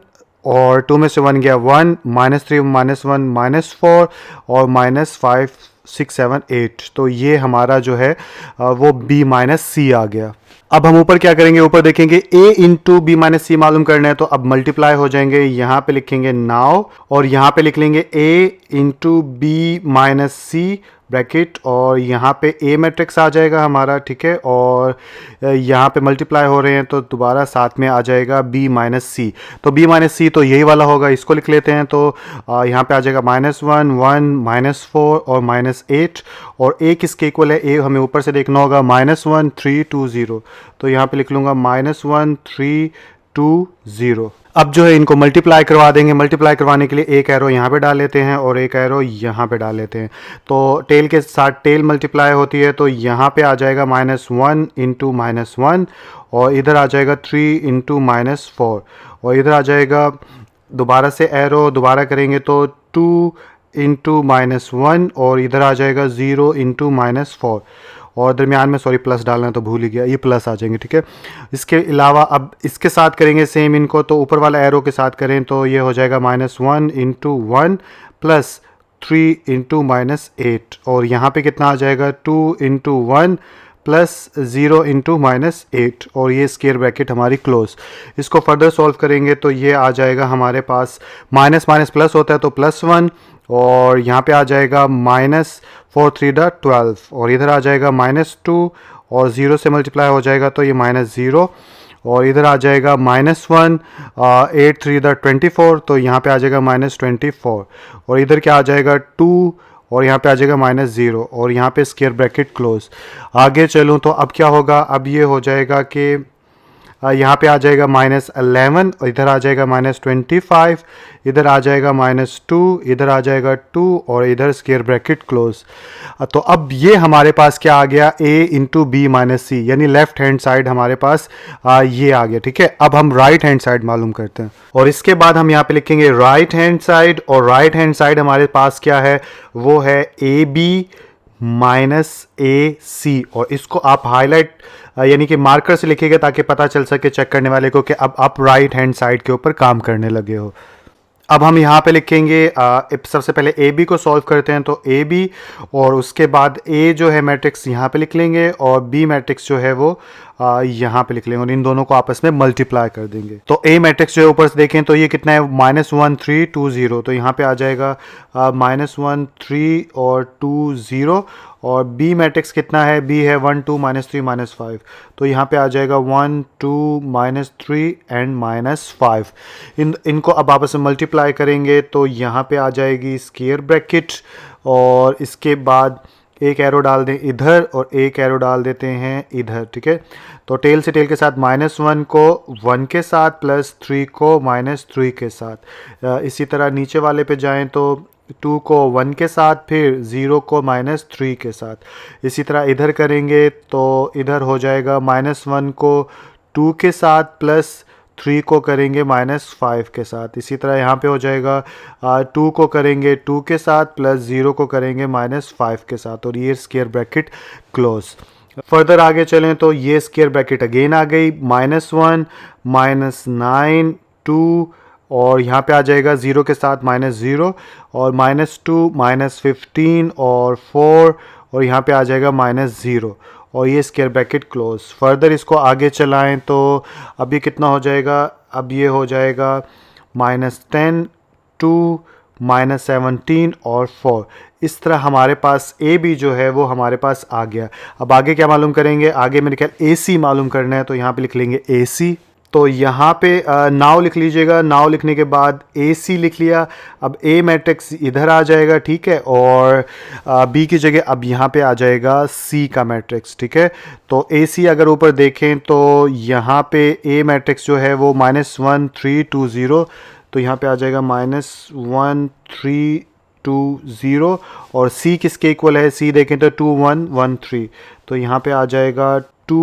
और 2 में से 1 गया 1, -3 -1 -4, और -5 6 7 8। तो ये हमारा जो है वो b माइनस सी आ गया। अब हम ऊपर क्या करेंगे, ऊपर देखेंगे a इंटू बी माइनस सी मालूम करना है, तो अब मल्टीप्लाई हो जाएंगे। यहाँ पे लिखेंगे नाउ, और यहाँ पे लिख लेंगे a into B minus C bracket, और यहाँ पे a मैट्रिक्स आ जाएगा हमारा, ठीक है। और यहाँ पे मल्टीप्लाई हो रहे हैं तो दोबारा साथ में आ जाएगा b माइनस सी। तो b माइनस सी तो यही वाला होगा, इसको लिख लेते हैं। तो यहाँ पे आ जाएगा -1 1 -4 और -8, और a किसके इक्वल है, a हमें ऊपर से देखना होगा, -1 3 2 0। तो यहाँ पे लिख लूँगा -1 3 2 0। अब जो है इनको मल्टीप्लाई करवा देंगे। मल्टीप्लाई करवाने के लिए एक एरो यहाँ पे डाल लेते हैं और एक एरो यहाँ पे डाल लेते हैं। तो टेल के साथ टेल मल्टीप्लाई होती है, तो यहाँ पे आ जाएगा -1 इंटू -1 और इधर आ जाएगा 3 इंटू -4 और इधर आ जाएगा दोबारा से एरो दोबारा करेंगे तो 2 इंटू -1 और इधर आ जाएगा 0 इंटू -4 और दरमियान में सॉरी प्लस डालना तो भूल ही गया, ये प्लस आ जाएंगे, ठीक है। इसके अलावा अब इसके साथ करेंगे सेम इनको, तो ऊपर वाला एरो के साथ करें तो ये हो जाएगा -1 इंटू 1 प्लस 3 इंटू -8 और यहाँ पे कितना आ जाएगा 2 इंटू 1 प्लस 0 इंटू -8 और ये स्क्वायर ब्रैकेट हमारी क्लोज। इसको फर्दर सॉल्व करेंगे तो ये आ जाएगा हमारे पास माइनस माइनस प्लस होता है तो +1 और यहाँ पे आ जाएगा -4 3 12 और इधर आ जाएगा -2 और 0 से मल्टीप्लाई हो जाएगा तो ये -0 और इधर आ जाएगा -1 8 3 24 तो यहाँ पे आ जाएगा -24 और इधर क्या आ जाएगा 2 और यहाँ पे आ जाएगा -0 और यहाँ पे स्क्वायर ब्रैकेट क्लोज। आगे चलूँ तो अब क्या होगा, अब ये हो जाएगा कि यहाँ पे आ जाएगा -11 और इधर आ जाएगा -25, इधर आ जाएगा -2, इधर आ जाएगा 2 और इधर स्क्वायर ब्रैकेट क्लोज। तो अब ये हमारे पास क्या आ गया a इंटू बी माइनस सी, यानी लेफ्ट हैंड साइड हमारे पास ये आ गया, ठीक है। अब हम राइट हैंड साइड मालूम करते हैं और इसके बाद हम यहाँ पे लिखेंगे राइट हैंड साइड और राइट हैंड साइड हमारे पास क्या है, वो है ए बी माइनस ए सी और इसको आप हाईलाइट यानी कि मार्कर से लिखिएगा ताकि पता चल सके चेक करने वाले को कि अब आप राइट हैंड साइड के ऊपर काम करने लगे हो। अब हम यहाँ पे लिखेंगे सबसे पहले ए बी को सॉल्व करते हैं तो ए बी और उसके बाद ए जो है मैट्रिक्स यहाँ पे लिख लेंगे और बी मैट्रिक्स जो है वो यहाँ पे लिख लेंगे और इन दोनों को आपस में मल्टीप्लाई कर देंगे। तो ए मैट्रिक्स जो है ऊपर से देखें तो ये कितना है -1 3 2 0 तो यहाँ पे आ जाएगा -1 3 और 2 0 और बी मैट्रिक्स कितना है, बी है 1 2 -3 -5 तो यहाँ पे आ जाएगा 1 2 -3 एंड -5। इनको अब आपस में मल्टीप्लाई करेंगे तो यहाँ पे आ जाएगी स्क्वायर ब्रैकेट और इसके बाद एक एरो डाल दें इधर और एक एरो डाल देते हैं इधर, ठीक है। तो टेल से टेल के साथ -1 को 1 के साथ +3 को -3 के साथ। इसी तरह नीचे वाले पे जाएं तो 2 को 1 के साथ फिर 0 को -3 के साथ। इसी तरह इधर करेंगे तो इधर हो जाएगा -1 को 2 के साथ +3 को करेंगे -5 के साथ। इसी तरह यहाँ पे हो जाएगा 2 को करेंगे 2 के साथ +0 को करेंगे -5 के साथ और ये स्क्वायर ब्रैकेट क्लोज। फर्दर आगे चलें तो ये स्क्वायर ब्रैकेट अगेन आ गई -1 -9 2 और यहाँ पे आ जाएगा 0 के साथ -0 और -2 -15 और 4 और यहाँ पे आ जाएगा -0 और ये स्क्वायर ब्रैकेट क्लोज। फर्दर इसको आगे चलाएं तो अभी कितना हो जाएगा, अब ये हो जाएगा -10 2 -17 और 4। इस तरह हमारे पास ए बी जो है वो हमारे पास आ गया। अब आगे क्या मालूम करेंगे, आगे मेरे ख्याल ए सी मालूम करना है तो यहाँ पे लिख लेंगे ए सी। तो यहाँ पे नाव लिख लीजिएगा, नाव लिखने के बाद ए सी लिख लिया। अब ए मैट्रिक्स इधर आ जाएगा, ठीक है, और बी की जगह अब यहाँ पे आ जाएगा सी का मैट्रिक्स, ठीक है। तो ए सी अगर ऊपर देखें तो यहाँ पे ए मैट्रिक्स जो है वो -1 3 2 0 तो यहाँ पे आ जाएगा -1 3 2 0 और सी किसके इक्वल है, सी देखें तो 2 1 1 3 तो यहाँ पे आ जाएगा 2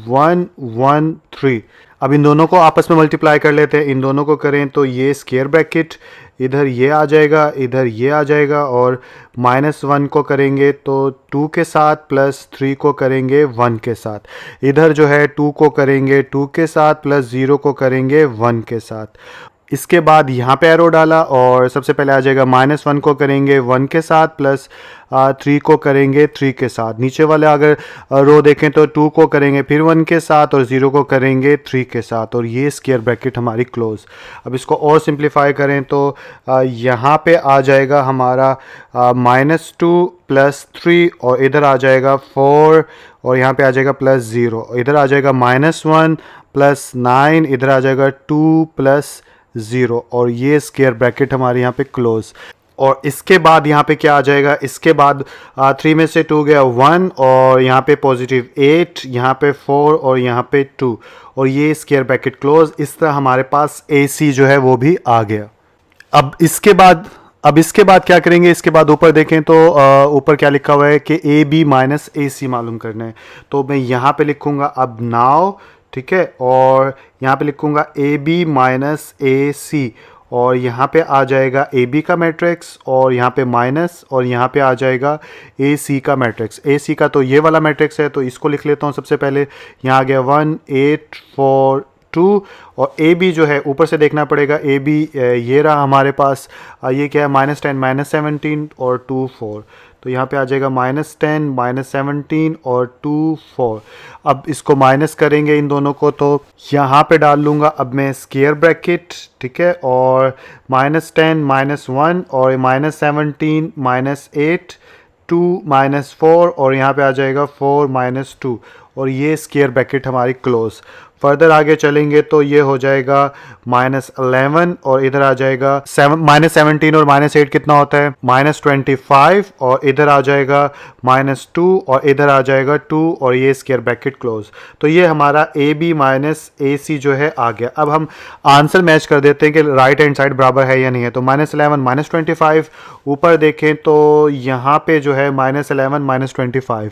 1 1 3। अब इन दोनों को आपस में मल्टीप्लाई कर लेते हैं, इन दोनों को करें तो ये स्क्वायर ब्रैकेट इधर ये आ जाएगा, इधर ये आ जाएगा और -1 को करेंगे तो 2 के साथ +3 को करेंगे 1 के साथ। इधर जो है 2 को करेंगे 2 के साथ +0 को करेंगे 1 के साथ। इसके बाद यहाँ पे एरो डाला और सबसे पहले आ जाएगा -1 को करेंगे 1 के साथ +3 को करेंगे 3 के साथ। नीचे वाले अगर रो देखें तो 2 को करेंगे फिर 1 के साथ और 0 को करेंगे 3 के साथ और ये स्क्वायर ब्रैकेट हमारी क्लोज। अब इसको और सिंप्लीफाई करें तो यहाँ पे आ जाएगा हमारा -2 +3 और इधर आ जाएगा 4 और यहाँ पे आ जाएगा +0, इधर आ जाएगा -1 +9, इधर आ जाएगा 2 +0 और ये स्क्वायर ब्रैकेट हमारे यहाँ पे क्लोज। और इसके बाद यहाँ पे क्या आ जाएगा, इसके बाद 3 में से 2 गया 1 और यहाँ पे पॉजिटिव 8, यहाँ पे 4 और यहाँ पे 2 और ये स्क्वायर ब्रैकेट क्लोज। इस तरह हमारे पास AC जो है वो भी आ गया। अब इसके बाद क्या करेंगे, इसके बाद ऊपर देखें तो ऊपर क्या लिखा हुआ है कि AB माइनस AC मालूम करना है। तो मैं यहाँ पे लिखूँगा अब नाउ, ठीक है, और यहाँ पे लिखूँगा AB माइनस AC और यहाँ पे आ जाएगा AB का मैट्रिक्स और यहाँ पे माइनस और यहाँ पे आ जाएगा AC का मैट्रिक्स। AC का तो ये वाला मैट्रिक्स है, तो इसको लिख लेता हूँ सबसे पहले। यहाँ आ गया 1 8 4 2 और AB जो है ऊपर से देखना पड़ेगा। AB ये रहा हमारे पास, ये क्या है -10 -17 और 2 4। तो यहाँ पे आ जाएगा -10 -17 और 2 4। अब इसको माइनस करेंगे इन दोनों को, तो यहाँ पे डाल लूँगा अब मैं स्क्वायर ब्रैकेट, ठीक है, और -10 -1 और -17 -8 2 -4 और यहाँ पे आ जाएगा 4 -2 और ये स्क्वायर ब्रैकेट हमारी क्लोज। फर्दर आगे चलेंगे तो ये हो जाएगा -11 और इधर आ जाएगा -17 और -8 कितना होता है -25 और इधर आ जाएगा -2 और इधर आ जाएगा 2 और ये स्क्वायर ब्रैकेट क्लोज। तो ये हमारा AB माइनस AC जो है आ गया। अब हम आंसर मैच कर देते हैं कि राइट हैंड साइड बराबर है या नहीं है। तो -11 -25, ऊपर देखें तो यहाँ पे जो है -11 -25,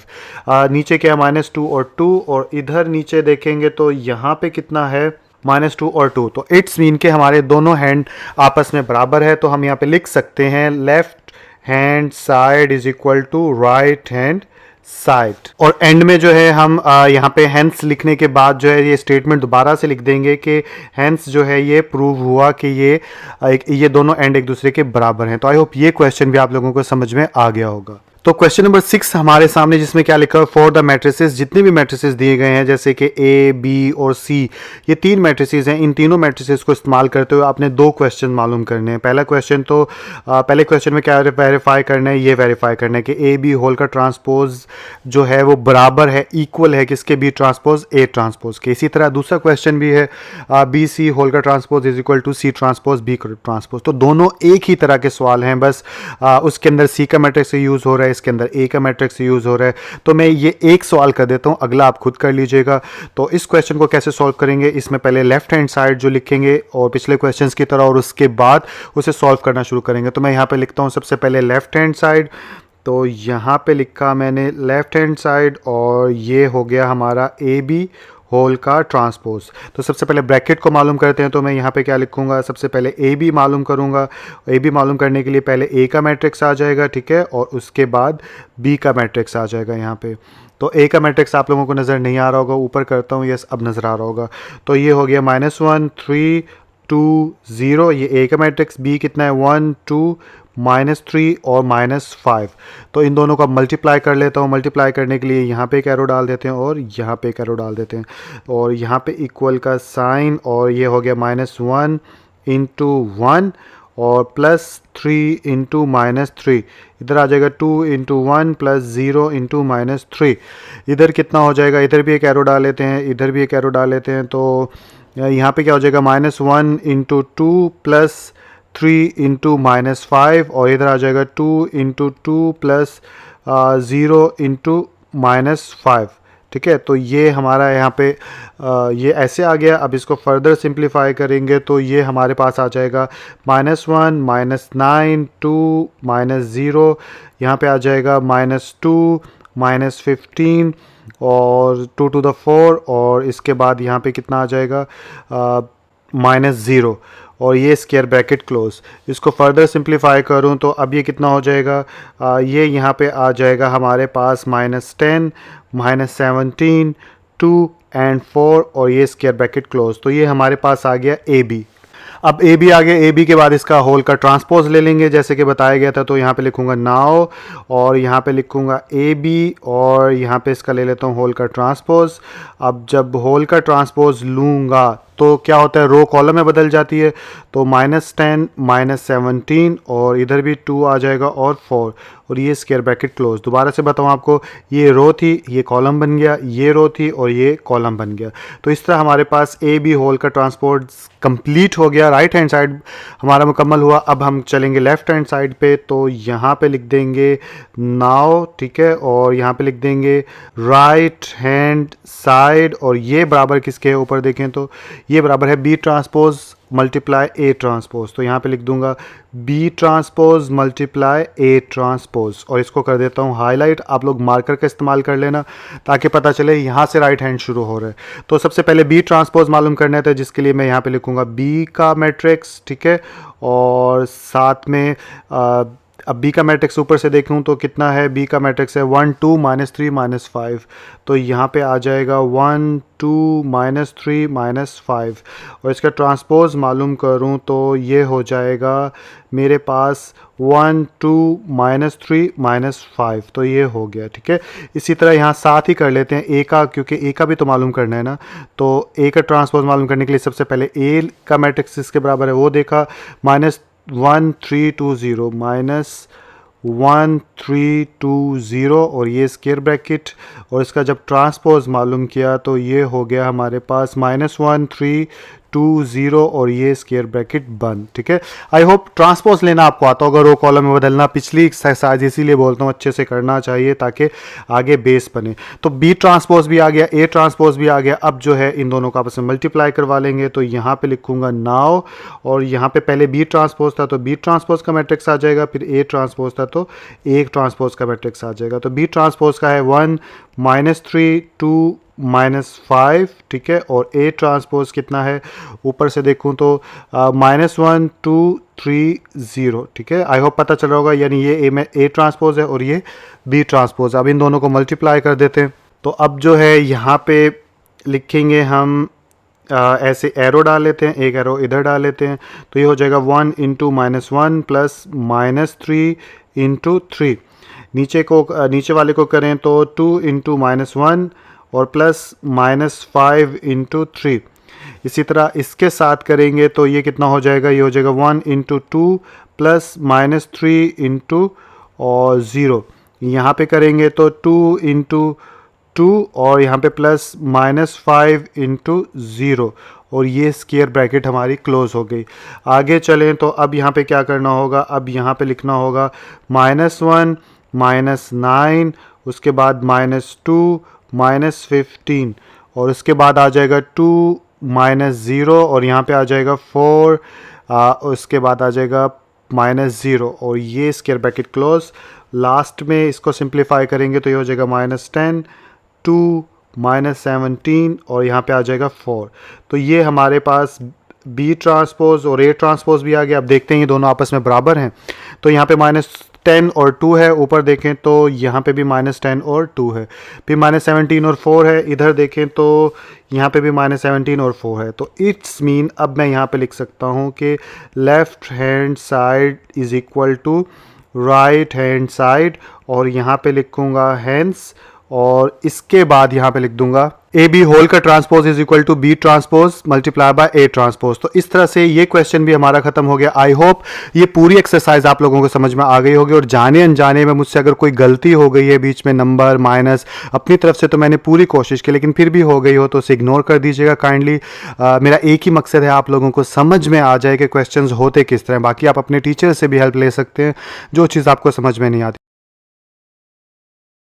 नीचे क्या है -2 और 2 और इधर नीचे देखेंगे तो यहाँ पे कितना है -2 और 2। तो इट्स मीन के हमारे दोनों हैंड आपस में बराबर है। तो हम यहाँ पे लिख सकते हैं left hand side is equal to right hand side. और एंड में जो है हम यहाँ पे हेंस लिखने के बाद जो है ये स्टेटमेंट दोबारा से लिख देंगे कि हेंस जो है ये प्रूव हुआ कि ये दोनों एंड एक दूसरे के बराबर हैं। तो आई होप ये क्वेश्चन भी आप लोगों को समझ में आ गया होगा। तो क्वेश्चन नंबर 6 हमारे सामने, जिसमें क्या लिखा है फॉर द मैट्रिसेस, जितने भी मैट्रिसेस दिए गए हैं जैसे कि A, B और C, ये 3 मैट्रिसेस हैं। इन तीनों मैट्रिसेस को इस्तेमाल करते हुए आपने 2 क्वेश्चन मालूम करने हैं। पहला क्वेश्चन तो पहले क्वेश्चन में क्या वेरीफाई करना है, ये वेरीफाई करना है कि AB होल का ट्रांसपोज जो है वो बराबर है, इक्वल है किसके, B ट्रांसपोज A ट्रांसपोज के। इसी तरह दूसरा क्वेश्चन भी है BC होल का transpose is equal to C transpose B transpose. तो दोनों एक ही तरह के सवाल हैं, बस उसके अंदर C का मैट्रिक्स यूज़ हो रहा है, इसके अंदर A का मैट्रिक्स यूज हो रहा है। तो मैं ये एक सवाल कर देता हूं, अगला आप खुद कर लीजिएगा। तो इस क्वेश्चन को कैसे सॉल्व करेंगे, इसमें पहले लेफ्ट हैंड साइड जो लिखेंगे और पिछले क्वेश्चंस की तरह, और उसके बाद उसे सॉल्व करना शुरू करेंगे। तो मैं यहाँ पे लिखता हूँ सबसे पहले लेफ्ट हैंड साइड। तो यहाँ पे लिखा मैंने लेफ्ट हैंड साइड और ये हो गया हमारा AB होल का ट्रांसपोज। तो सबसे पहले ब्रैकेट को मालूम करते हैं। तो मैं यहाँ पे क्या लिखूँगा, सबसे पहले AB मालूम करूँगा। AB मालूम करने के लिए पहले A का मैट्रिक्स आ जाएगा, ठीक है, और उसके बाद B का मैट्रिक्स आ जाएगा यहाँ पे। तो A का मैट्रिक्स आप लोगों को नज़र नहीं आ रहा होगा, ऊपर करता हूँ, यस अब नज़र आ रहा होगा। तो ये हो गया -1 3 2 0, ये A का मैट्रिक्स। B कितना है 1 2 -3 और -5। तो इन दोनों को मल्टीप्लाई कर लेता हूँ। मल्टीप्लाई करने के लिए यहाँ पे एक एरो डाल देते हैं और यहाँ पे एक एरो डाल देते हैं और यहाँ पे इक्वल का साइन, और ये हो गया -1 इंटू 1 और +3 इंटू -3। इधर आ जाएगा 2 इंटू 1 + 0 इंटू -3। इधर कितना हो जाएगा, इधर भी एक एरो डाल लेते हैं, इधर भी एक एरो डाल लेते हैं। तो यहाँ पे क्या हो जाएगा -1 इंटू 2 + 3 इंटू -5 और इधर आ जाएगा 2 इंटू 2 + 0 इंटू -5, ठीक है। तो ये हमारा यहाँ पे ये ऐसे आ गया। अब इसको फर्दर सिंप्लीफाई करेंगे तो ये हमारे पास आ जाएगा -1 -9 2 -0, यहाँ पे आ जाएगा -2 -15 और 2 to the 4 और इसके बाद यहाँ पे कितना आ जाएगा -0 और ये स्क्वायर ब्रैकेट क्लोज। इसको फर्दर सिंप्लीफाई करूँ तो अब ये कितना हो जाएगा, ये यहाँ पे आ जाएगा हमारे पास -10 -17 2 and 4 और ये स्क्वायर ब्रैकेट क्लोज। तो ये हमारे पास आ गया AB। अब AB आ गया। AB के बाद इसका होल का ट्रांसपोज ले लेंगे जैसे कि बताया गया था। तो यहाँ पे लिखूँगा नाउ और यहाँ पे लिखूँगा AB और यहाँ पे इसका ले लेता हूँ होल का ट्रांसपोज। अब जब होल का ट्रांसपोज लूँगा तो क्या होता है, रो कॉलम में बदल जाती है। तो -10 -17 और इधर भी 2 आ जाएगा और 4 और ये स्क्वायर ब्रैकेट क्लोज। दोबारा से बताऊं आपको, ये रो थी, ये कॉलम बन गया, ये रो थी और ये कॉलम बन गया। तो इस तरह हमारे पास ए बी होल का ट्रांसपोर्ट कंप्लीट हो गया। राइट हैंड साइड हमारा मुकम्मल हुआ। अब हम चलेंगे लेफ्ट हैंड साइड पे, तो यहाँ पे लिख देंगे नाउ, ठीक है, और यहाँ पे लिख देंगे राइट हैंड साइड, और ये बराबर किसके ऊपर देखें तो ये बराबर है B transpose multiply A transpose. तो यहाँ पे लिख दूंगा B transpose multiply A transpose और इसको कर देता हूँ हाईलाइट। आप लोग मार्कर का इस्तेमाल कर लेना ताकि पता चले यहाँ से राइट हैंड शुरू हो रहा है। तो सबसे पहले बी ट्रांसपोज मालूम करना था, जिसके लिए मैं यहाँ पे लिखूँगा बी का मैट्रिक्स, ठीक है, और साथ में अब बी का मैट्रिक्स ऊपर से देखूं तो कितना है, बी का मैट्रिक्स है 1 2 -3 -5। तो यहाँ पे आ जाएगा 1 2 -3 -5 और इसका ट्रांसपोज मालूम करूँ तो ये हो जाएगा मेरे पास 1 2 -3 -5। तो ये हो गया, ठीक है। इसी तरह यहाँ साथ ही कर लेते हैं ए का, क्योंकि ए का भी तो मालूम करना है ना। तो ए का ट्रांसपोज मालूम करने के लिए सबसे पहले ए का मैट्रिक्स इसके बराबर है वो देखा, -1 3 2 0 -1 3 2 0 और ये स्क्वायर ब्रैकेट, और इसका जब ट्रांसपोज मालूम किया तो ये हो गया हमारे पास -1 3 2 0 और ये स्क्वायर ब्रैकेट बंद, ठीक है। आई होप ट्रांसपोज लेना आपको आता होगा, रो कॉलम में बदलना। पिछली एक्सरसाइज इसीलिए बोलता हूँ अच्छे से करना चाहिए ताकि आगे बेस बने। तो बी ट्रांसपोज भी आ गया, ए ट्रांसपोज भी आ गया। अब जो है इन दोनों को आपस में मल्टीप्लाई करवा लेंगे। तो यहाँ पे लिखूंगा नाउ, और यहाँ पे पहले बी ट्रांसपोज था तो बी ट्रांसपोज का मैट्रिक्स आ जाएगा, फिर ए ट्रांसपोज था तो ए ट्रांसपोज का मैट्रिक्स आ जाएगा। तो बी ट्रांसपोज का है 1 -3 2 -5, ठीक है, और ए ट्रांसपोज कितना है ऊपर से देखूं तो -1 2 3 0, ठीक है। आई होप पता चल रहा होगा, यानी ये ए में ए ट्रांसपोज है और ये बी ट्रांसपोज। अब इन दोनों को मल्टीप्लाई कर देते हैं। तो अब जो है यहाँ पे लिखेंगे हम ऐसे एरो डाल लेते हैं, एक एरो इधर डाल लेते हैं। तो ये हो जाएगा 1 × -1 प्लस -3 × 3। नीचे वाले को करें तो 2 × -1 और प्लस -5 × 3। इसी तरह इसके साथ करेंगे तो ये कितना हो जाएगा, ये हो जाएगा 1 × 2 प्लस -3 × और 0। यहाँ पे करेंगे तो 2 × 2 और यहाँ पे प्लस -5 × 0 और ये स्क्वायर ब्रैकेट हमारी क्लोज हो गई। आगे चलें तो अब यहाँ पे क्या करना होगा, अब यहाँ पे लिखना होगा -1 -9, उसके बाद -2 -15 और उसके बाद आ जाएगा 2 -0 और यहाँ पे आ जाएगा 4, उसके बाद आ जाएगा -0 और ये स्क्वायर ब्रैकेट क्लोज। लास्ट में इसको सिंप्लीफाई करेंगे तो ये हो जाएगा -10 2 -17 और यहाँ पे आ जाएगा 4। तो ये हमारे पास बी ट्रांसपोज और ए ट्रांसपोज भी आ गया। अब देखते हैं ये दोनों आपस में बराबर हैं। तो यहाँ पे -10 और 2 है, ऊपर देखें तो यहाँ पे भी -10 और 2 है, फिर -17 और 4 है। इधर देखें तो यहाँ पे भी -17 और 4 है। तो इट्स मीन अब मैं यहाँ पे लिख सकता हूँ कि left hand side is equal to right hand side, और यहाँ पे लिखूँगा हैंस, और इसके बाद यहाँ पे लिख दूंगा ए बी होल का transpose is equal to B transpose multiply by A transpose. तो इस तरह से ये क्वेश्चन भी हमारा खत्म हो गया। आई होप ये पूरी एक्सरसाइज आप लोगों को समझ में आ गई होगी, और जाने अनजाने में मुझसे अगर कोई गलती हो गई है बीच में नंबर माइनस, अपनी तरफ से तो मैंने पूरी कोशिश की, लेकिन फिर भी हो गई हो तो उसे इग्नोर कर दीजिएगा काइंडली। मेरा एक ही मकसद है आप लोगों को समझ में आ जाए कि क्वेश्चन होते किस तरह। बाकी आप अपने टीचर से भी हेल्प ले सकते हैं जो चीज़ आपको समझ में नहीं आती।